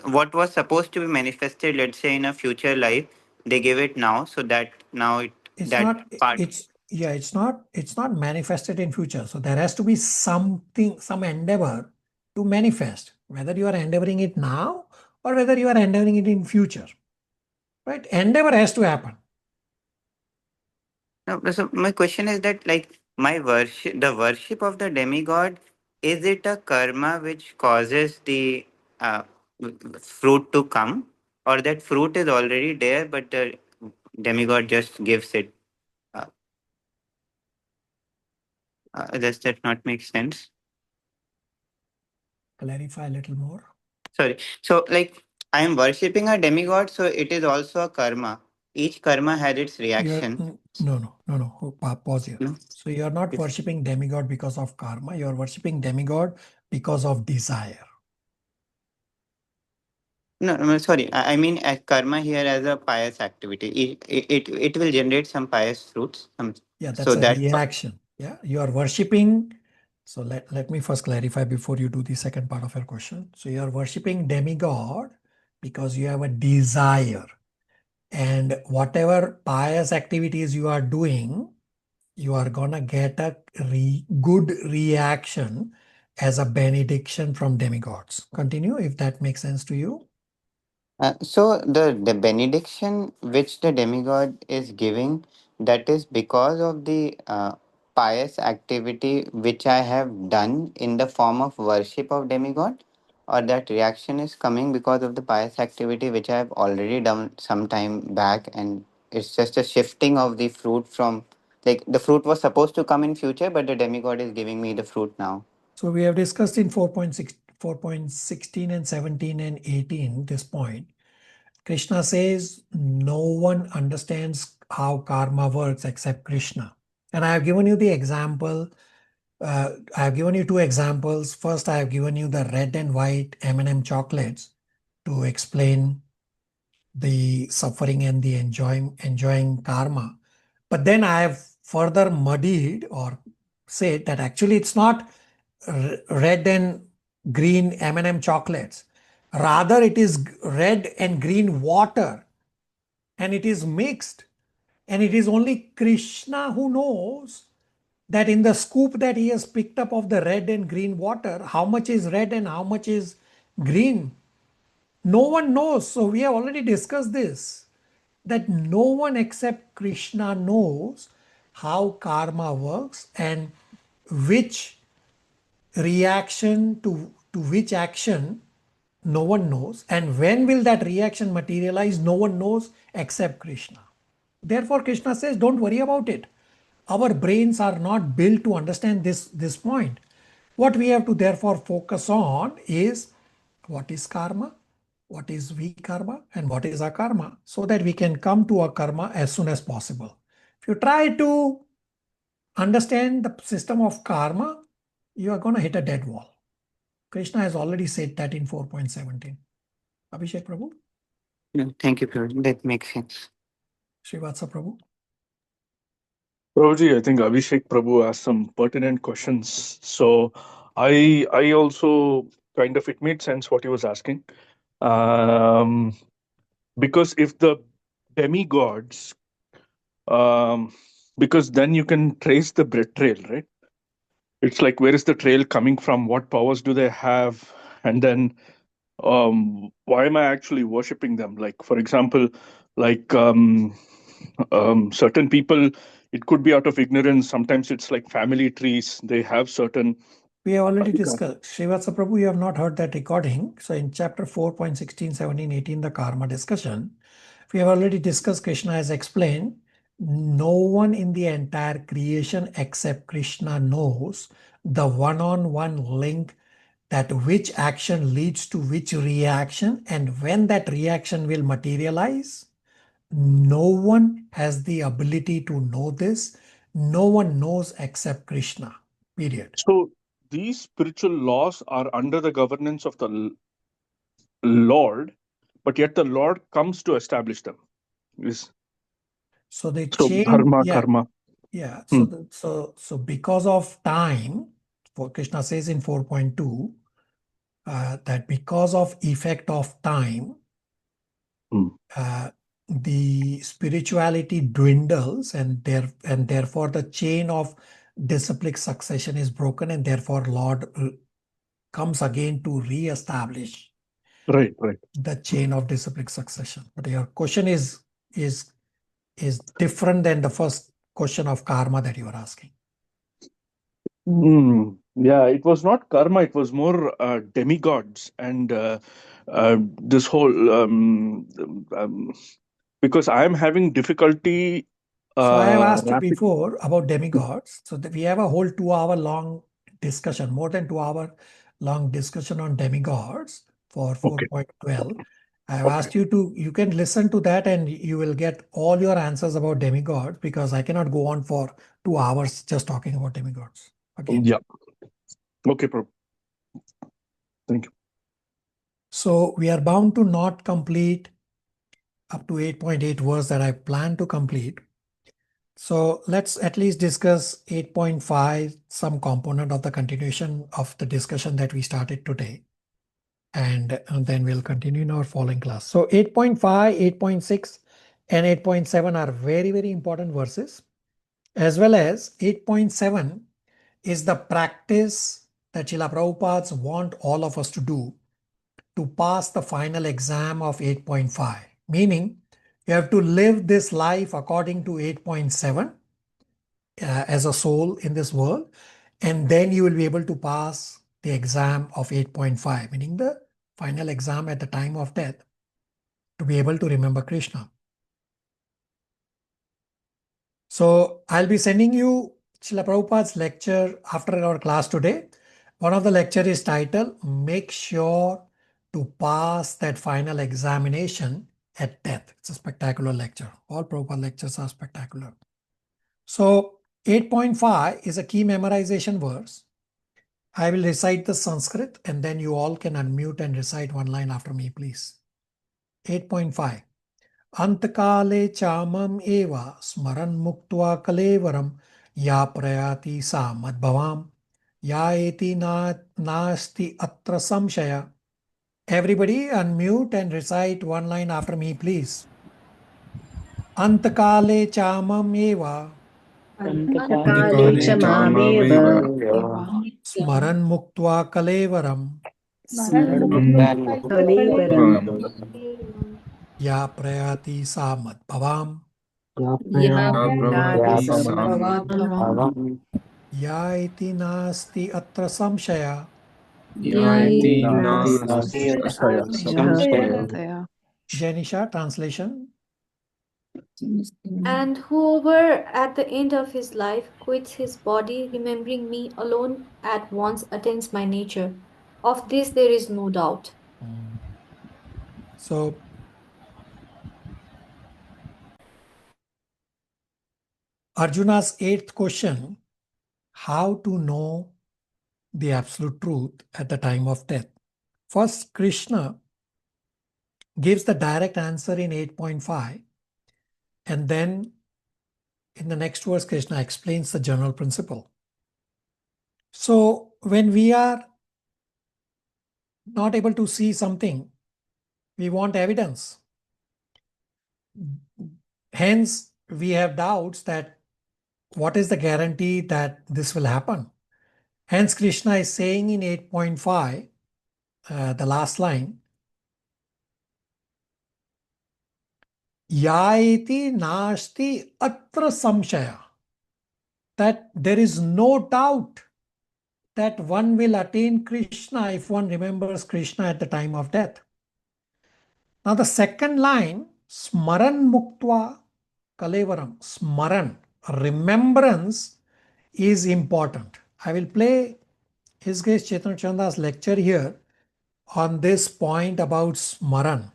what was supposed to be manifested, let's say in a future life, they give it now, so that now It's that not, part. it's not manifested in future. So there has to be something, some endeavor to manifest, whether you are endeavoring it now or whether you are endeavoring it in future, right? Endeavor has to happen. No, so my question is that, like, the worship of the demigod, is it a karma which causes the fruit to come, or that fruit is already there but the demigod just gives it? Uh, does that not make sense? Clarify a little more. Sorry. So, like, I am worshipping a demigod, so it is also a karma. Each karma had its reaction. No. Pause here. No? So you are not worshipping demigod because of karma. You are worshipping demigod because of desire. No, sorry. I mean, karma here as a pious activity. It will generate some pious fruits. Yeah, that's So a that reaction. Yeah, you are worshipping. So let me first clarify before you do the second part of your question. So you are worshipping demigod because you have a desire. And whatever pious activities you are doing, you are gonna get a good reaction as a benediction from demigods. Continue if that makes sense to you. so the benediction which the demigod is giving, that is because of the pious activity which I have done in the form of worship of demigod, or that reaction is coming because of the pious activity which I have already done some time back, and it's just a shifting of the fruit from, like, the fruit was supposed to come in future, but the demigod is giving me the fruit now. So we have discussed in 4.6, 4.16 and 17 and 18 this point. Krishna says no one understands how karma works except Krishna. And I have given you the example. I have given you 2 examples. First, I have given you the red and white M&M chocolates to explain the suffering and the enjoying karma. But then I have further muddied or said that actually it's not red and green M&M chocolates. Rather, it is red and green water, and it is mixed. And it is only Krishna who knows that in the scoop that he has picked up of the red and green water, how much is red and how much is green. No one knows. So we have already discussed this, that no one except Krishna knows how karma works and which reaction to which action No one knows. And when will that reaction materialize? No one knows except Krishna. Therefore, Krishna says, don't worry about it. Our brains are not built to understand this point. What we have to therefore focus on is what is karma, what is vikarma, and what is akarma, so that we can come to a karma as soon as possible. If you try to understand the system of karma, you are going to hit a dead wall. Krishna has already said that in 4.17. Abhishek Prabhu? No, thank you, Prabhu. That makes sense. Srivatsa Prabhu? Prabhuji, I think Abhishek Prabhu asked some pertinent questions. So I also kind of, it made sense what he was asking. Because if the demigods, because then you can trace the bread trail, right? It's like, where is the trail coming from? What powers do they have? And then why am I actually worshipping them? Like, for example, like certain people, it could be out of ignorance. Sometimes it's like family trees. They have certain... We have already discussed. Srivatsa Prabhu, you have not heard that recording. So in chapter 4.16, 17, 18, the karma discussion, we have already discussed. Krishna has explained, no one in the entire creation except Krishna knows the one-on-one link, that which action leads to which reaction, and when that reaction will materialize. No one has the ability to know this. No one knows except Krishna, period. So these spiritual laws are under the governance of the Lord, but yet the Lord comes to establish them. So the So chain, dharma, karma. Yeah. So because of time, for Krishna says in 4.2 that because of effect of time, the spirituality dwindles, and therefore the chain of disciplic succession is broken, and therefore Lord comes again to re-establish the chain of disciplic succession. But your question is different than the first question of karma that you were asking. Yeah, it was not karma, it was more demigods and this whole because I am having difficulty. So I have asked you before about demigods. So we have a whole 2-hour long discussion, more than 2-hour long discussion on demigods for 4.12. I have asked you to, you can listen to that and you will get all your answers about demigods, because I cannot go on for 2 hours just talking about demigods. Again. Yeah. Okay, Prabhu. Thank you. So we are bound to not complete up to 8.8 verse that I plan to complete. So let's at least discuss 8.5, some component of the continuation of the discussion that we started today. And then we'll continue in our following class. So 8.5, 8.6, and 8.7 are very, very important verses, as well as 8.7 is the practice that Srila Prabhupada want all of us to do to pass the final exam of 8.5. Meaning, you have to live this life according to 8.7 as a soul in this world, and then you will be able to pass the exam of 8.5, meaning the final exam at the time of death, to be able to remember Krishna. So I'll be sending you Srila Prabhupada's lecture after our class today. One of the lecture is titled, Make Sure to Pass That Final Examination at Death. It's a spectacular lecture. All Prabhupada lectures are spectacular. So 8.5 is a key memorization verse. I will recite the Sanskrit and then you all can unmute and recite one line after me, please. 8.5. Antakale chamam eva smaran muktva kalevaram ya prayati sa madbhavam ya eti nasti atra samshaya. Everybody unmute and recite one line after me, please. Antakale chamam eva Antakaale च मामेव Smaran muktva kalevaram कलेवरं ya prayati sa madbhavam ya iti nasti atra samshaya. Yati Nas- Samshaya. Janisha, translation. And whoever at the end of his life quits his body, remembering me alone at once attains my nature. Of this there is no doubt. So, Arjuna's eighth question, how to know the absolute truth at the time of death? First, Krishna gives the direct answer in 8.5, and then in the next verse, Krishna explains the general principle. So, when we are not able to see something, we want evidence. Hence, we have doubts that what is the guarantee that this will happen? Hence, Krishna is saying in 8.5, the last line, Yaiti nasti atra samshaya, that there is no doubt that one will attain Krishna if one remembers Krishna at the time of death. Now the second line, smaran muktva kalevaram, smaran, remembrance is important. I will play His Grace Chaitanya Chanda's lecture here on this point about smaran.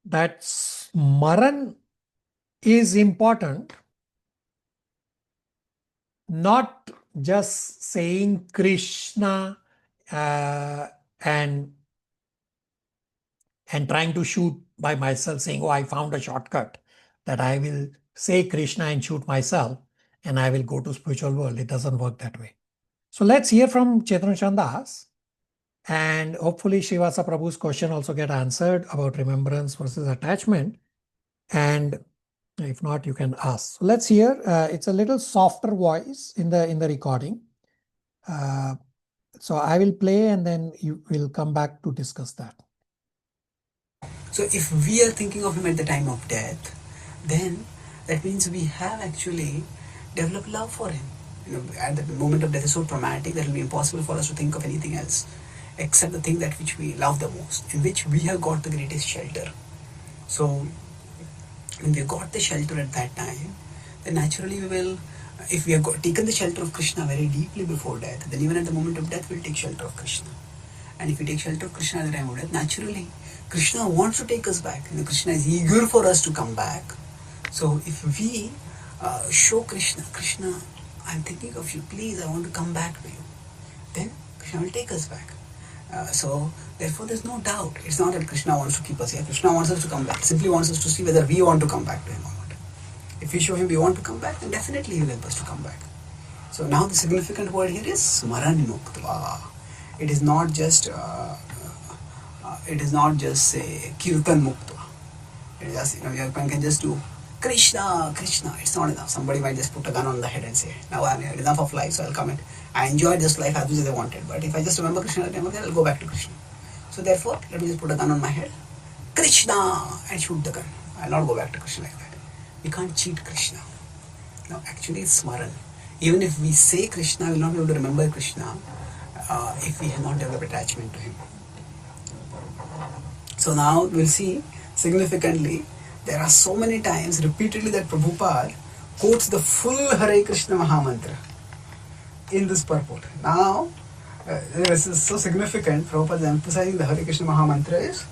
That smaran is important, not just saying Krishna and trying to shoot by myself, saying, oh, I found a shortcut that I will say Krishna and shoot myself and I will go to spiritual world. It doesn't work that way. So let's hear from Chaitanya Chandas, and hopefully Srivasa Prabhu's question also get answered about remembrance versus attachment. And if not, you can ask. So let's hear. It's a little softer voice in the recording. So I will play and then you will come back to discuss that. So if we are thinking of him at the time of death, then that means we have actually developed love for him. At the moment of death is so traumatic that it will be impossible for us to think of anything else except the thing that which we love the most, in which we have got the greatest shelter. So when we got the shelter at that time, then naturally we will, if we have taken the shelter of Krishna very deeply before death, then even at the moment of death we'll take shelter of Krishna. And if we take shelter of Krishna at the time of death, naturally Krishna wants to take us back. Krishna is eager for us to come back. So if we show Krishna, Krishna, I'm thinking of you, please, I want to come back to you, then Krishna will take us back. So therefore there's no doubt. It's not that Krishna wants to keep us here. Krishna wants us to come back. He simply wants us to see whether we want to come back to him or not. If we show him we want to come back, then definitely he will help us to come back. So now the significant word here is smaran muktva. It is not just say kirtan muktva. It is just, one can just do Krishna, Krishna. It's not enough. Somebody might just put a gun on the head and say, now I'm here, enough of life, so I'll come and I enjoyed this life as much as I wanted. But if I just remember Krishna at the time of death, I'll go back to Krishna. So therefore, let me just put a gun on my head, Krishna, and shoot the gun. I'll not go back to Krishna like that. We can't cheat Krishna. No, actually it's smaran. Even if we say Krishna, we will not be able to remember Krishna if we have not developed attachment to him. So now we'll see significantly, there are so many times repeatedly that Prabhupada quotes the full Hare Krishna Mahamantra in this purport. Now, this is so significant. Prabhupada is emphasizing the Hare Krishna Mahamantra is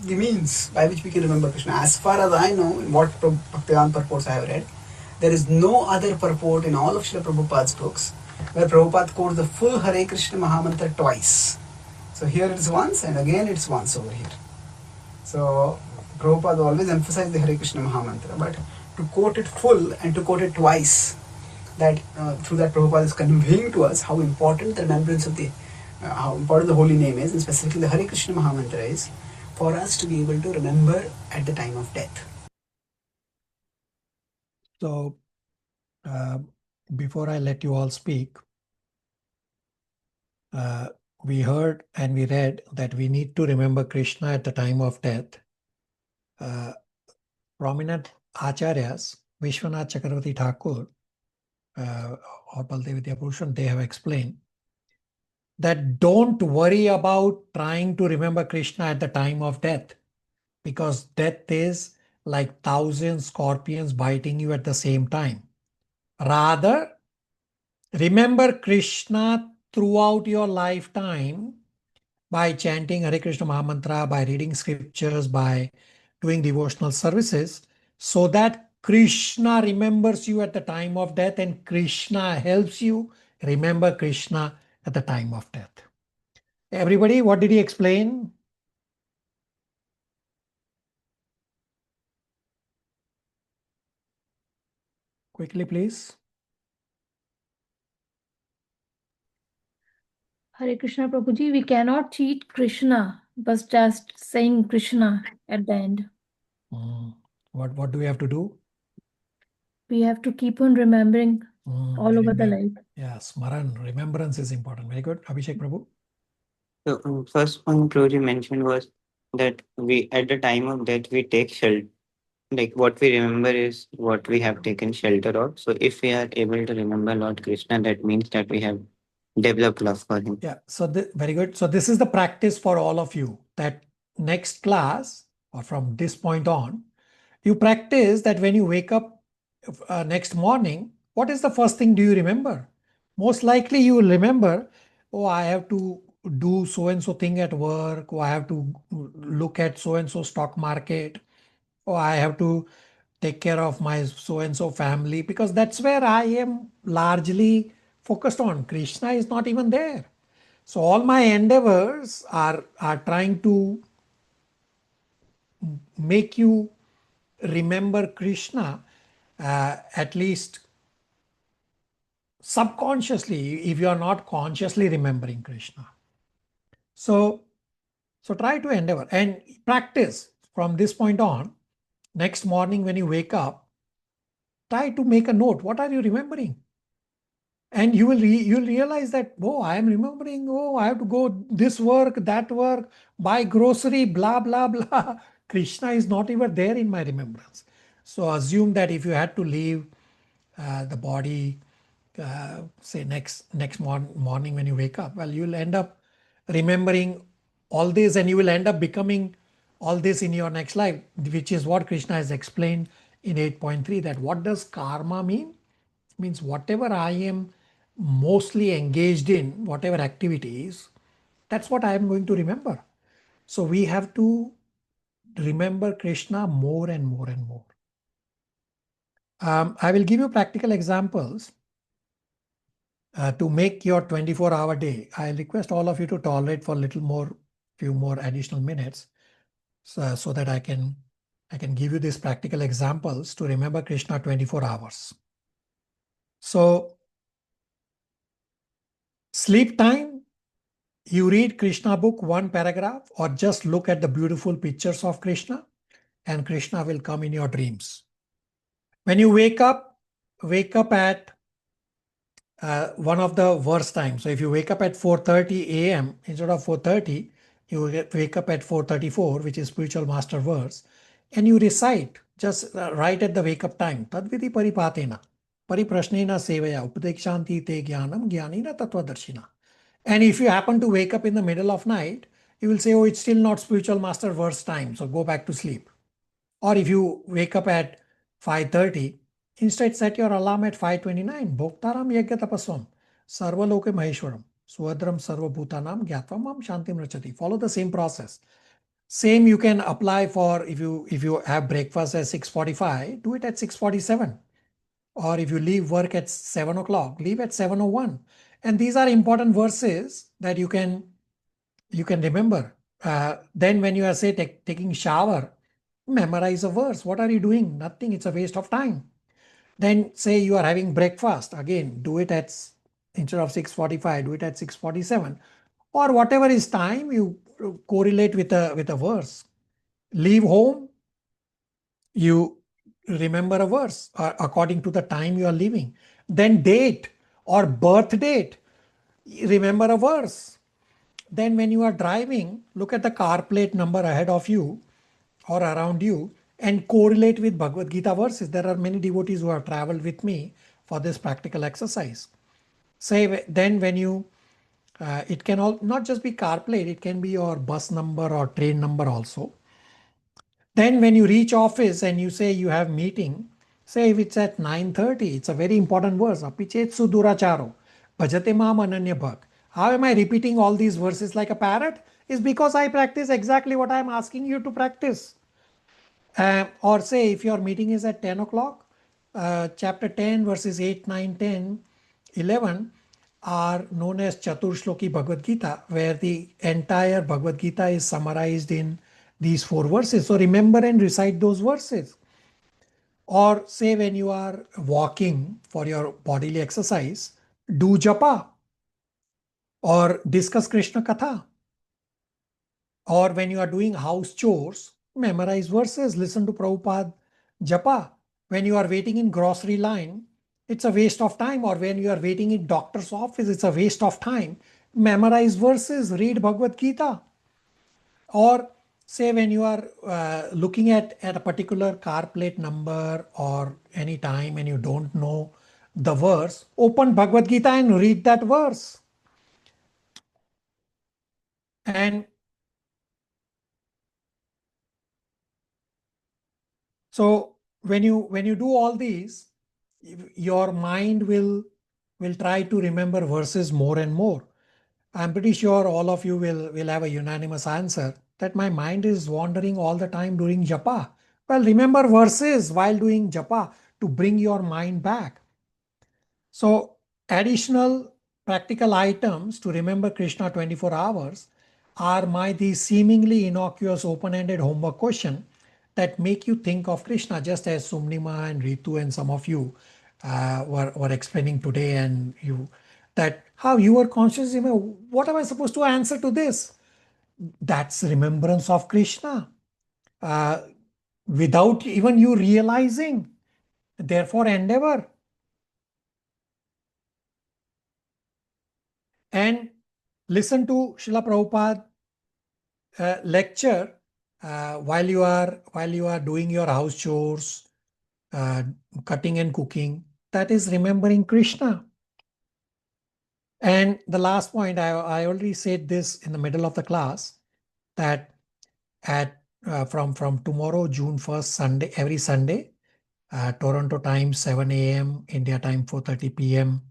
the means by which we can remember Krishna. As far as I know, in what Bhaktivedanta purports I have read, there is no other purport in all of Srila Prabhupada's books where Prabhupada quotes the full Hare Krishna Mahamantra twice. So here it is once and again it's once over here. So Prabhupada always emphasized the Hare Krishna Mahamantra, but to quote it full and to quote it twice, that through that Prabhupada is conveying to us how important the remembrance of how important the holy name is, and specifically the Hare Krishna Mahamantra is, for us to be able to remember at the time of death. So before I let you all speak, we heard and we read that we need to remember Krishna at the time of death. Prominent acharyas, Vishwanath Chakravarti Thakur, or Baldev Vidyabhushan, they have explained that don't worry about trying to remember Krishna at the time of death, because death is like 1,000 scorpions biting you at the same time. Rather, remember Krishna throughout your lifetime by chanting Hare Krishna Mahamantra, by reading scriptures, by doing devotional services, so that Krishna remembers you at the time of death and Krishna helps you remember Krishna at the time of death. Everybody, what did he explain? Quickly, please. Hare Krishna Prabhuji, we cannot cheat Krishna, but just saying Krishna at the end. What do we have to do? We have to keep on remembering all over the life. Yeah, Smaran, remembrance is important. Very good. Abhishek Prabhu. So, first one Prabhuji mentioned was that we, at the time of death, we take shelter. Like what we remember is what we have taken shelter of. So, if we are able to remember Lord Krishna, that means that we have developed love for him. Yeah, so very good. So this is the practice for all of you, that next class or from this point on, you practice that when you wake up next morning, what is the first thing do you remember? Most likely you will remember, oh, I have to do so and so thing at work, or I have to look at so and so stock market, or I have to take care of my so and so family, because that's where I am largely focused on. Krishna is not even there. So all my endeavors are trying to make you remember Krishna, at least subconsciously, if you are not consciously remembering Krishna. So try to endeavor and practice from this point on. Next morning when you wake up, try to make a note. What are you remembering? And you will you'll realize that, oh, I am remembering, oh, I have to go this work, that work, buy grocery, blah, blah, blah. Krishna is not even there in my remembrance. So assume that if you had to leave the body, say next morning when you wake up, well, you'll end up remembering all this and you will end up becoming all this in your next life, which is what Krishna has explained in 8.3, that what does karma mean? Means whatever I am mostly engaged in, whatever activities, that's what I am going to remember. So we have to remember Krishna more and more and more. I will give you practical examples to make your 24-hour day. I request all of you to tolerate for a little more, few more additional minutes, so that I can give you these practical examples to remember Krishna 24 hours. So sleep time, you read Krishna book, one paragraph, or just look at the beautiful pictures of Krishna, and Krishna will come in your dreams. When you wake up at one of the worst times. So if you wake up at 4:30 a.m. instead of 4:30, you wake up at 4:34, which is spiritual master verse, and you recite just right at the wake up time. Tadvidi paripatena, pariprashnena sevaya, upadekshanti te jnanam, jnanina tattvadarshina. And if you happen to wake up in the middle of night, you will say, oh, it's still not spiritual master verse time, so go back to sleep. Or if you wake up at 5:30, instead set your alarm at 5:29. Bhoktaram yagya tapasvam, sarvaloke maheshwaram, swadram sarvabhutanam gyatvam mam shantim rachati. Follow the same process. Same you can apply for if you have breakfast at 6:45, do it at 6:47. Or if you leave work at 7 o'clock, leave at 7:01. And these are important verses that you can remember. Then when you are, say, taking shower, memorize a verse. What are you doing? Nothing. It's a waste of time. Then say you are having breakfast. Again, do it at, instead of 6:45, do it at 6:47. Or whatever is time, you correlate with a verse. Leave home, you remember a verse according to the time you are leaving. Then date or birth date, remember a verse. Then when you are driving, look at the car plate number ahead of you or around you and correlate with Bhagavad Gita verses. There are many devotees who have traveled with me for this practical exercise. Say then when you, it can all not just be car plate, it can be your bus number or train number also. Then when you reach office and you say you have meeting, say if it's at 9:30, it's a very important verse. Apichet suduracharo, bhajate mam ananya bhak. How am I repeating all these verses like a parrot? Is because I practice exactly what I'm asking you to practice. Or say if your meeting is at 10 o'clock, chapter 10 verses 8, 9, 10, 11 are known as Chatur Shloki Bhagavad Gita, where the entire Bhagavad Gita is summarized in these 4 verses. So remember and recite those verses. Or say when you are walking for your bodily exercise, do japa or discuss Krishna Katha. Or when you are doing house chores, memorize verses, listen to Prabhupada japa. When you are waiting in grocery line, it's a waste of time. Or when you are waiting in doctor's office, it's a waste of time. Memorize verses, read Bhagavad Gita. Or say when you are looking at a particular car plate number or any time and you don't know the verse, open Bhagavad Gita and read that verse. And so when you do all these, your mind will try to remember verses more and more. I'm pretty sure all of you will have a unanimous answer that my mind is wandering all the time during japa. Well, remember verses while doing japa to bring your mind back. So additional practical items to remember Krishna 24 hours are these seemingly innocuous open-ended homework question that make you think of Krishna, just as Sumnima and Ritu and some of you were explaining today, and that how you were conscious, what am I supposed to answer to this? That's remembrance of Krishna without even you realizing. Therefore, endeavor. And listen to Srila Prabhupada lecture while you are doing your house chores, cutting and cooking. That is remembering Krishna. And the last point, I already said this in the middle of the class, that from tomorrow, June 1st, Sunday, every Sunday, Toronto time 7 a.m., India time 4:30 p.m.,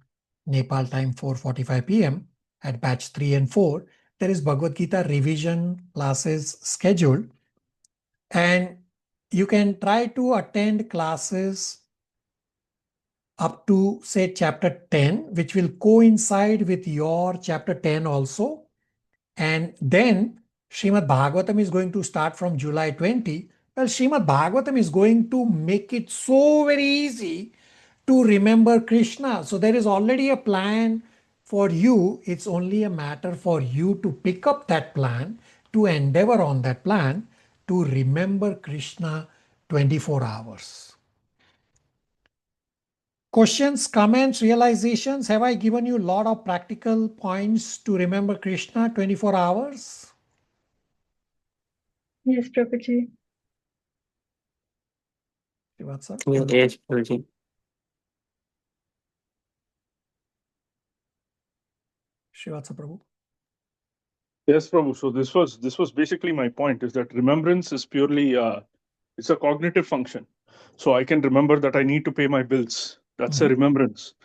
Nepal time 4:45 p.m. at batch 3 and 4, there is Bhagavad Gita revision classes scheduled. And you can try to attend classes up to say chapter 10, which will coincide with your chapter 10 also. And then Srimad Bhagavatam is going to start from July 20. Well, Srimad Bhagavatam is going to make it so very easy to remember Krishna. So there is already a plan for you. It's only a matter for you to pick up that plan, to endeavor on that plan, to remember Krishna 24 hours. Questions, comments, realizations? Have I given you a lot of practical points to remember Krishna 24 hours? Yes, Prabhuji. Srivatsa? Yes, Guruji. Srivatsa Prabhu? Yes, Prabhu. So this was basically my point, is that remembrance is purely it's a cognitive function. So I can remember that I need to pay my bills. That's a remembrance.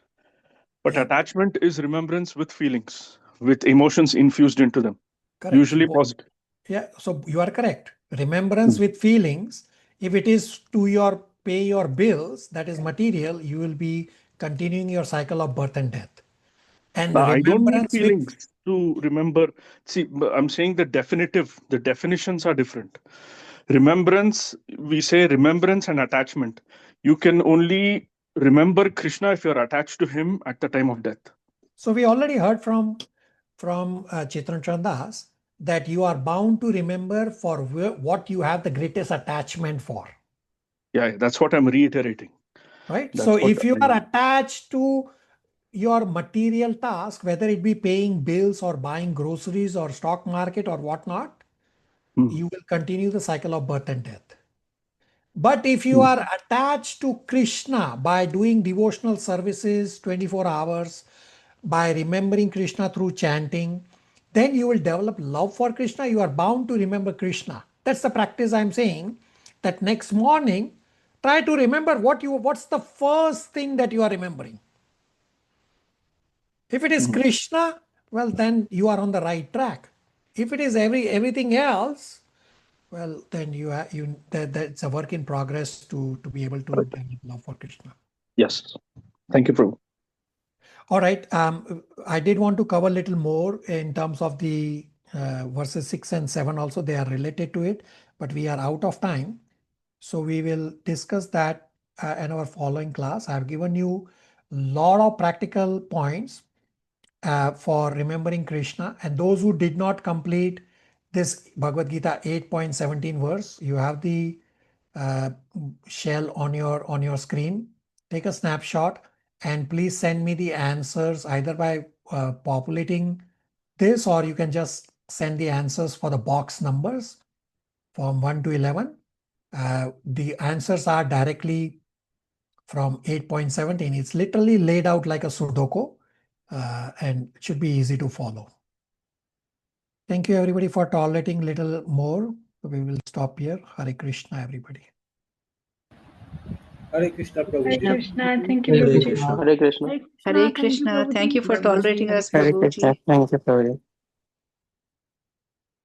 But Yeah. attachment is remembrance with feelings, with emotions infused into them. Correct. Usually positive. Yeah, so you are correct. Remembrance with feelings, if it is to pay your bills, that is material, you will be continuing your cycle of birth and death. And I don't need remembrance with feelings to remember. See, I'm saying the definitions are different. Remembrance, we say remembrance and attachment. You can only remember Krishna if you're attached to him at the time of death. So we already heard from Chaitanya Chandas that you are bound to remember for what you have the greatest attachment for. Yeah, that's what I'm reiterating. Right. That's So what if you are attached to your material task, whether it be paying bills or buying groceries or stock market or whatnot, you will continue the cycle of birth and death. But if you are attached to Krishna by doing devotional services 24 hours, by remembering Krishna through chanting, then you will develop love for Krishna. You are bound to remember Krishna. That's the practice I'm saying. That next morning, try to remember what's the first thing that you are remembering. If it is Krishna, well, then you are on the right track. If it is everything else, well, then that's a work in progress to be able to develop love for Krishna. Yes. Thank you, Prabhu. All right. I did want to cover a little more in terms of the verses 6 and 7 also. They are related to it, but we are out of time. So we will discuss that in our following class. I've given you a lot of practical points for remembering Krishna. And those who did not complete this Bhagavad Gita 8.17 verse, you have the shell on your screen. Take a snapshot and please send me the answers either by populating this, or you can just send the answers for the box numbers from 1 to 11. The answers are directly from 8.17. It's literally laid out like a Sudoku and it should be easy to follow. Thank you everybody for tolerating a little more. We will stop here. Hare Krishna, everybody. Hare Krishna, Hare Prabhuji. Krishna. Thank you, Hare Prabhuji. Krishna. Hare Krishna. Hare Hare Krishna. Thank you, Krishna. Thank you for Prabhuji. tolerating us, Hare Krishna. Prabhuji. Thank you, Prabhuji.